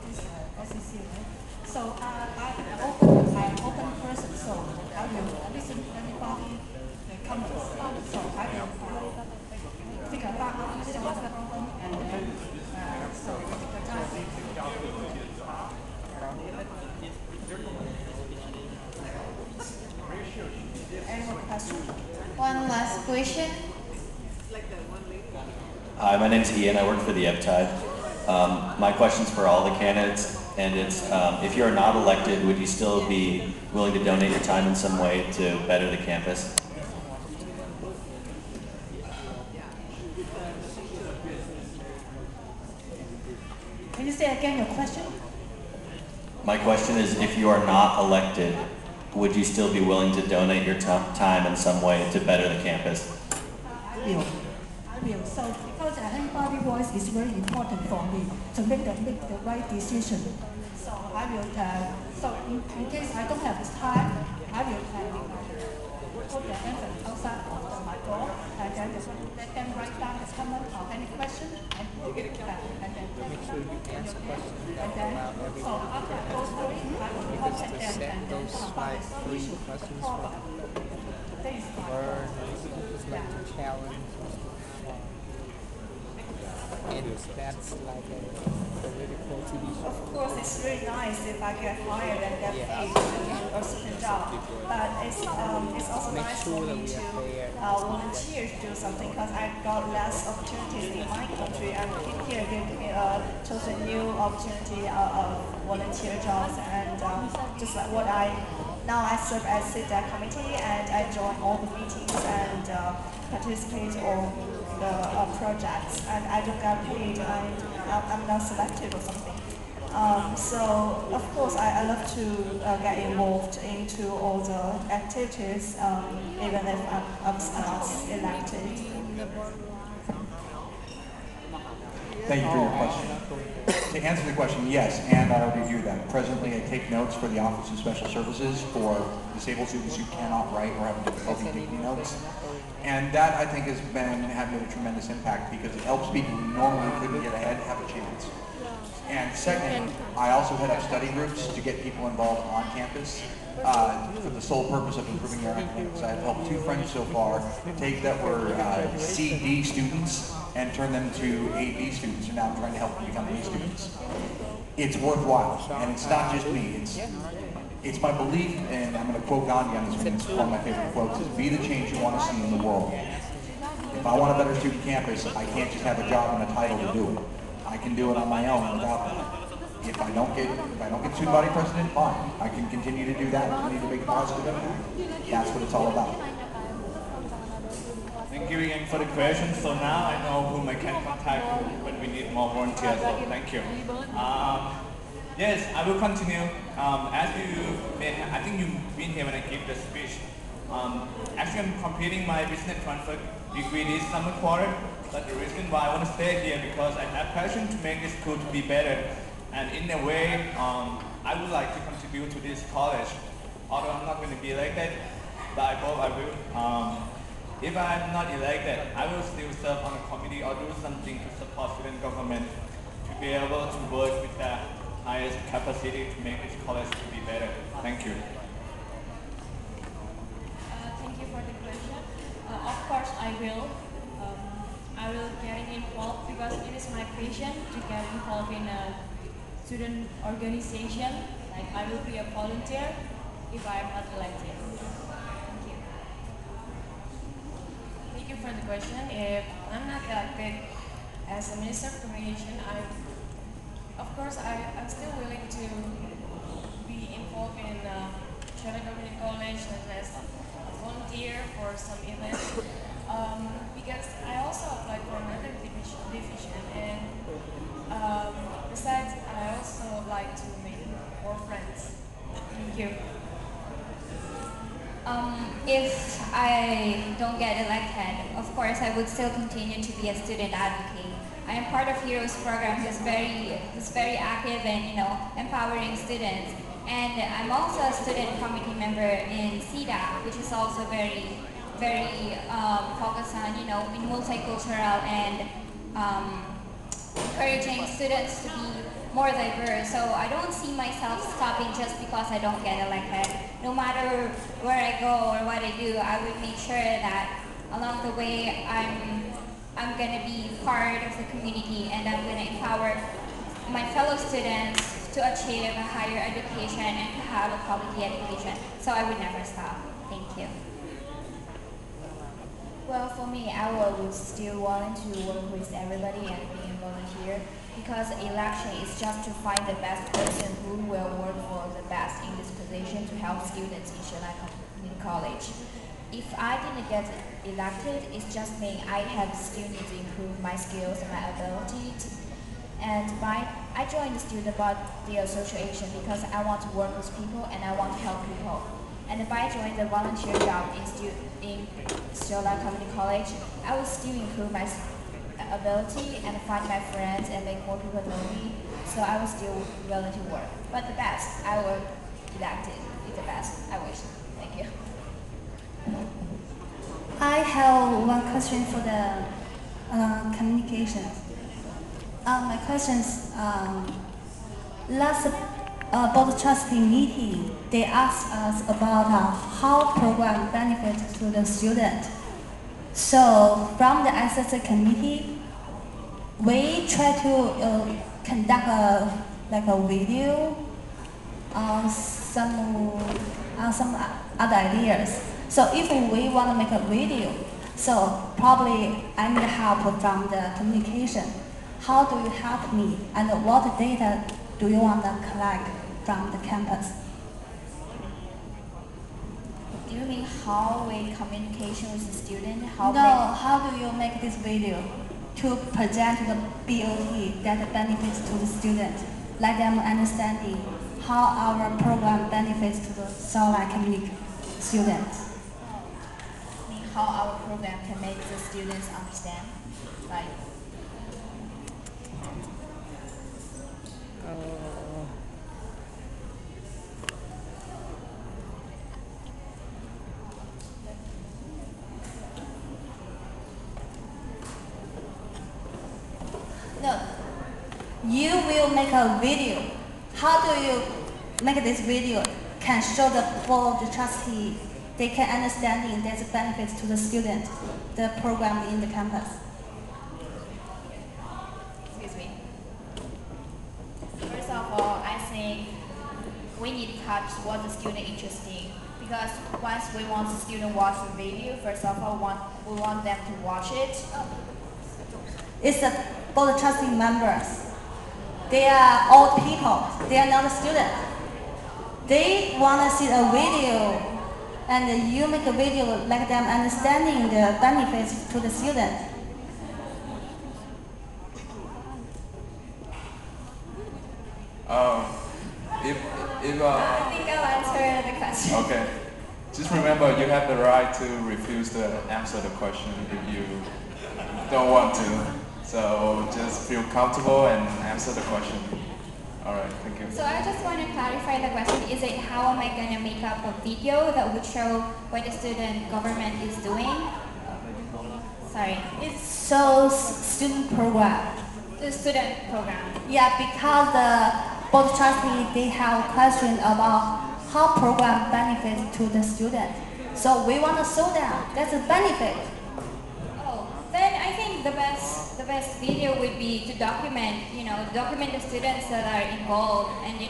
this SCC, right? So I'm open person, so I will listen to anybody comments. So I will think about what's the problem and then so take the time. Any more questions? One last question. Hi, my name's Ian. I work for the Eptide. My question's for all the candidates, and it's if you're not elected, would you still be willing to donate your time in some way to better the campus? Can you say again your question? My question is, if you are not elected, would you still be willing to donate your time in some way to better the campus? I will. So because everybody voice is very important for me to make the right decision. So I will. So in case I don't have time, I will put the answer outside of my door, and then let them write down his comment or any question, and then so after I go through it, I will contact them and then talk about the solution to the problem. That is my challenge. And that's like a political TV show. Of course, it's really nice if I get hired and get paid to do a certain job. But it's also nice for me to volunteer to do something because I got less opportunities in my country. And here gave me a totally new opportunity of volunteer jobs. And just like what now I serve as SIDA committee and I join all the meetings and participate on the projects, and I don't get paid, I'm not selected or something. So of course I love to get involved into all the activities, even if I'm not elected. Thank you for your question. To answer the question, yes, and I already do that. Presently, I take notes for the Office of Special Services for disabled students who cannot write or have difficulty taking notes. And that, I think, has had a tremendous impact because it helps people who normally couldn't get ahead have a chance. And second, I also head up study groups to get people involved on campus for the sole purpose of improving their academics. I've helped 2 friends so far take that were C/D students and turn them to A/B students, and now I'm trying to help them become A students. It's worthwhile, and it's not just me. It's my belief, and I'm going to quote Gandhi on this one, it's one of my favorite quotes, is be the change you want to see in the world. If I want a better student campus, I can't just have a job and a title to do it. I can do it on my own without that. If I don't get student body president, fine. I can continue to do that and continue to make a positive impact. That's what it's all about. Thank you again for the question. So now I know whom I can contact when we need more volunteers. So thank you. Yes, I will continue. As I think you've been here when I gave the speech. Actually, I'm completing my business transfer degree this summer quarter. But the reason why I want to stay here because I have passion to make this school to be better. And in a way, I would like to contribute to this college. Although I'm not going to be elected, but I hope I will. If I'm not elected, I will still serve on a committee or do something to support student government to be able to work with the highest capacity to make this college to be better. Thank you. Thank you for the question. Of course, I will get involved because it is my passion to get involved in a student organization. Like I will be a volunteer if I am not elected. Thank you. Thank you for the question. If I'm not elected as a Minister of Communication, of course I'm still willing to be involved in Shoreline Community College as a volunteer for some events. Because I also applied for another division, and besides, I also like to make more friends. Thank you. If I don't get elected, of course I would still continue to be a student advocate. I am part of Heroes program who's very active and empowering students. And I'm also a student committee member in SIDA, which is also very focused on in multicultural and encouraging students to be more diverse. So I don't see myself stopping just because I don't get elected. No matter where I go or what I do, I would make sure that along the way I'm going to be part of the community and I'm going to empower my fellow students to achieve a higher education and to have a quality education. So I would never stop. Thank you. Well, for me, I would still want to work with everybody and be a volunteer because election is just to find the best person who will work for the best in this position to help students in Shoreline Community College. If I didn't get elected, it just means I help students improve my skills and my ability. I joined the Student Body Association because I want to work with people and I want to help people. And by joining the volunteer job in Shoreline Community College, I will still improve my ability and find my friends and make more people know me. So I was still willing to work. But the best, I will elected. It's the best, I wish. Thank you. I have one question for the communications. My question is, last board trustee meeting, they asked us about how program benefits to the student. So from the SCC committee, we try to conduct a video on some other ideas. So if we want to make a video, so probably I need help from the communication. How do you help me? And what data do you want to collect from the campus? Do you mean how we communication with the student? How do you make this video to present to the BOT that benefits to the student? Let them understanding how our program benefits to the Shoreline community students. How our program can make the students understand, right? No, you will make a video. How do you make this video? Can show the board trustee. They can understand there's benefits to the student, the program in the campus. Excuse me. First of all, I think we need to touch what the student interested in. Because once we want the student watch the video, first of all, we want them to watch it. It's the board trustee members. They are old people. They are not a student. They want to see a video. And you make a video like them understanding the benefits to the student. I think I'll answer the question. Okay. Just remember, you have the right to refuse to answer the question if you don't want to. So just feel comfortable and answer the question. All right, thank you. So I just want to clarify the question. Is it how am I going to make up a video that would show what the student government is doing? Sorry. It's so student program. The student program. Yeah, because the board trustee, they have questions about how program benefits to the student. So we want to show them that's a benefit. Oh, then I think the best video would be to document the students that are involved and,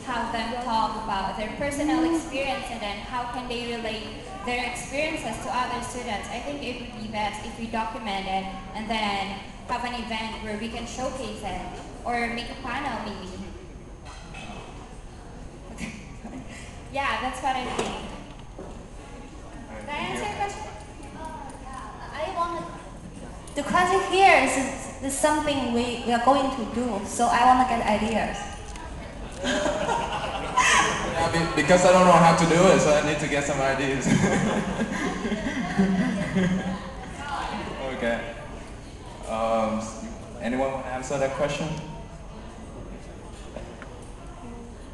have them talk about their personal experience and then how can they relate their experiences to other students. I think it would be best if we document it and then have an event where we can showcase it or make a panel maybe. Yeah, that's what I think. Did I answer your question? The question here is something we are going to do, so I want to get ideas. Yeah, because I don't know how to do it, so I need to get some ideas. Okay. Anyone want to answer that question?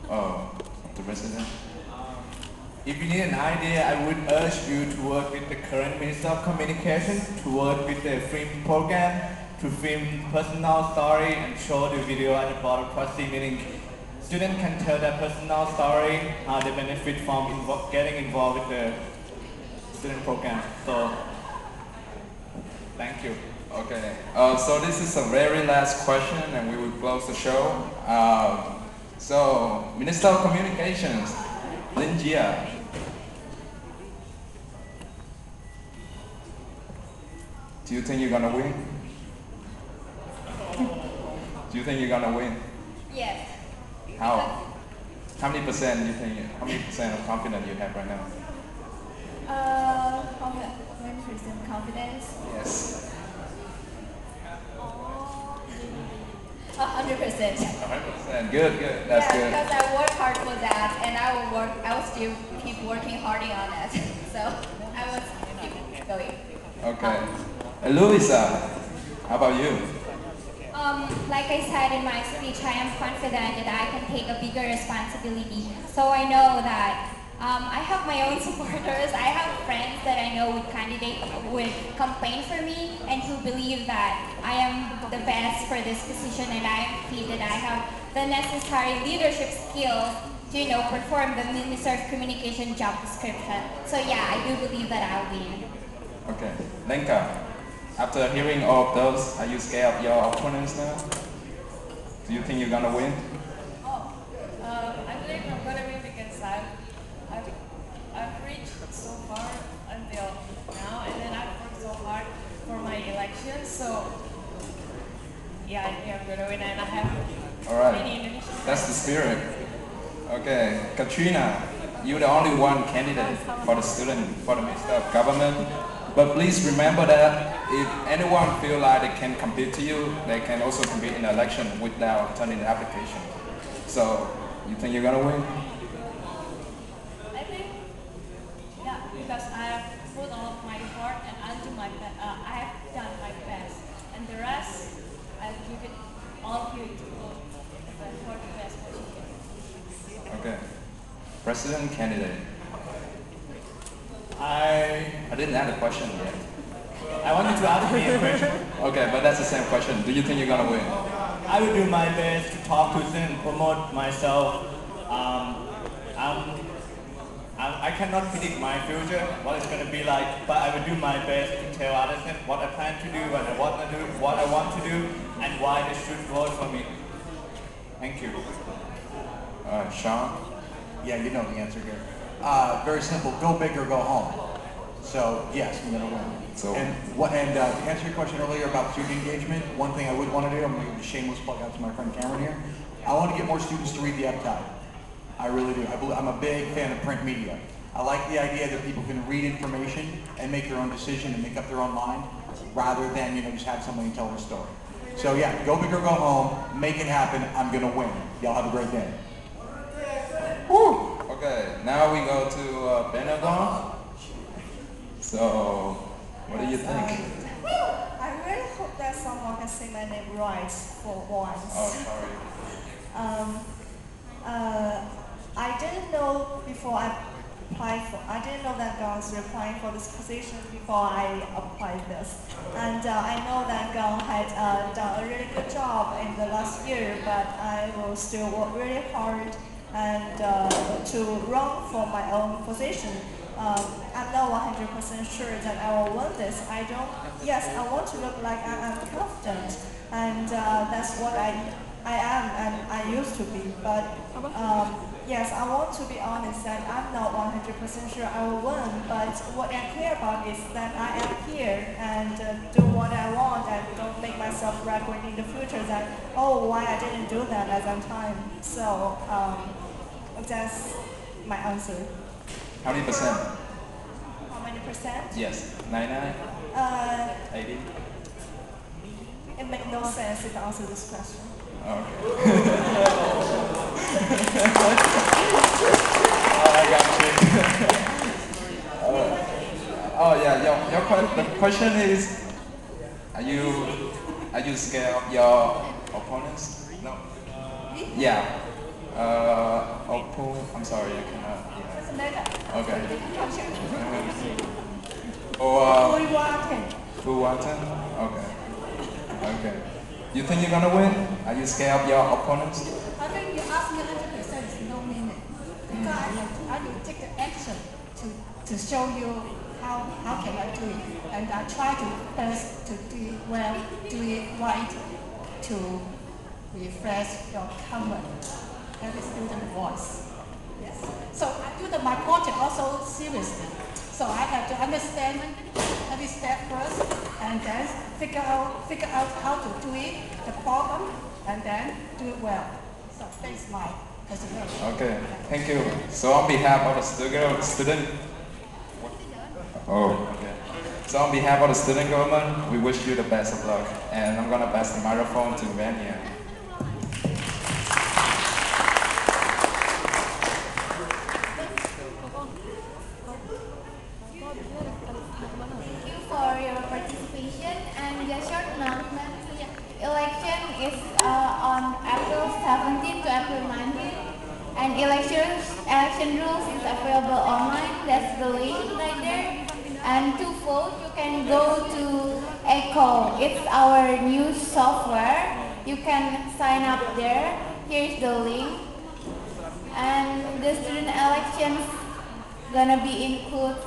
Oh, the president. If you need an idea, I would urge you to work with the current Minister of Communication, to work with the film program, to film personal story and show the video at the board of trustee meeting. Students can tell their personal story, how they benefit from getting involved with the student program. So, thank you. Okay, so this is a very last question and we will close the show. So, Minister of Communications, Lenka. Do you think you're gonna win? Do Do you think you're gonna win? Yes. How? How many percent do you think? How many percent of confidence you have right now? 100% confidence. Yes. 100%. 100%. Good, good. That's good. Because I work hard for that, and I will still keep working harder on that. So I will keep going. Okay. Elouissa, how about you? Like I said in my speech, I am confident that I can take a bigger responsibility. So I know that I have my own supporters. I have friends that I know would campaign for me and who believe that I am the best for this position, and I am fit that I have the necessary leadership skills to, perform the Minister of Communication job description. So yeah, I do believe that I'll win. Okay. Lenka, after hearing all of those, are you scared of your opponents now? Do you think you're gonna win? I believe I'm gonna win because I've reached so far until now, and then I've worked so hard for my election. So yeah, I think I'm gonna win, and I have All right. many Indonesian That's the friends. spirit. Okay, Katrina, you're the only one candidate for the Minister of Government. But please remember that if anyone feel like they can compete to you, they can also compete in the election without turning the application. So, you think you're gonna win? I think, yeah, because I have put all of my effort and I have done my best, and the rest I'll give it all of you to vote for the best position. Okay. President candidate. I didn't have a question yet. I wanted to ask you a question. Okay, but that's the same question. Do you think you're gonna win? I will do my best to talk to them and promote myself. I cannot predict my future, what it's going to be like, but I will do my best to tell others what I plan to do, what I want to do, and why they should vote for me. Thank you. Sean? Yeah, you know the answer here. Very simple, go big or go home. So yes, I'm going to win. So, and to answer your question earlier about student engagement, one thing I would want to do, I'm going to give a shameless plug out to my friend Cameron here. I want to get more students to read the Eptide. I really do. I'm a big fan of print media. I like the idea that people can read information and make their own decision and make up their own mind, rather than just have somebody tell their story. So yeah, go big or go home, make it happen. I'm going to win. Y'all have a great day. Woo! Okay, now we go to Beinuo. So, what do you think? I really hope that someone can say my name right for once. Oh, sorry. I didn't know before I didn't know that Gong was applying for this position before I applied this. And I know that Gong had done a really good job in the last year, but I will still work really hard and to run for my own position. I'm not 100% sure that I will win this. Yes, I want to look like I am confident, and that's what I am and I used to be. But yes, I want to be honest that I'm not 100% sure I will win, but what I care about is that I am here and do what I want and don't make myself regret in the future that, oh, why I didn't do that at that time. So that's my answer. How many percent? How many percent? Yes, 99? 80? It makes no sense to answer this question. Okay. I got you. Oh yeah, the question is, are you scared of your opponents? No. Yeah. I'm sorry, I cannot. Yeah. Okay. Puiwah. Okay. Okay. You think you're gonna win? Are you scared of your opponents? I think you ask me 100% is no meaning. Because I will take the action to show you how can I do it. And I try to first to do it well, do it right, to refresh your common every student voice. Yes. So I do my project also seriously. So I have to understand every step first and then figure out how to do it, the problem, and then do it well. So thanks, Mike. Okay, thank you. So on behalf of the student, So on behalf of the student government, we wish you the best of luck. And I'm gonna pass the microphone to Vania. Thank you for your participation, and the short announcement. Election is on April 17 to April 19, and election rules is available online. That's the link right there. And to vote, you can go to Echo. It's our new software. You can sign up there. Here's the link. And the student elections gonna be include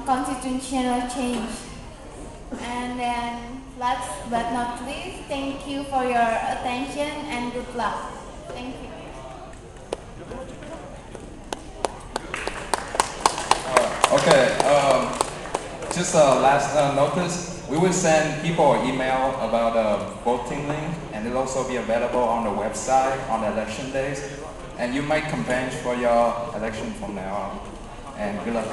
constitutional change. And then last but not least, thank you for your attention and good luck. Thank you. Okay, just a last notice. We will send people an email about a voting link, and it'll also be available on the website on the election days. And you might campaign for your election from now on. And good luck.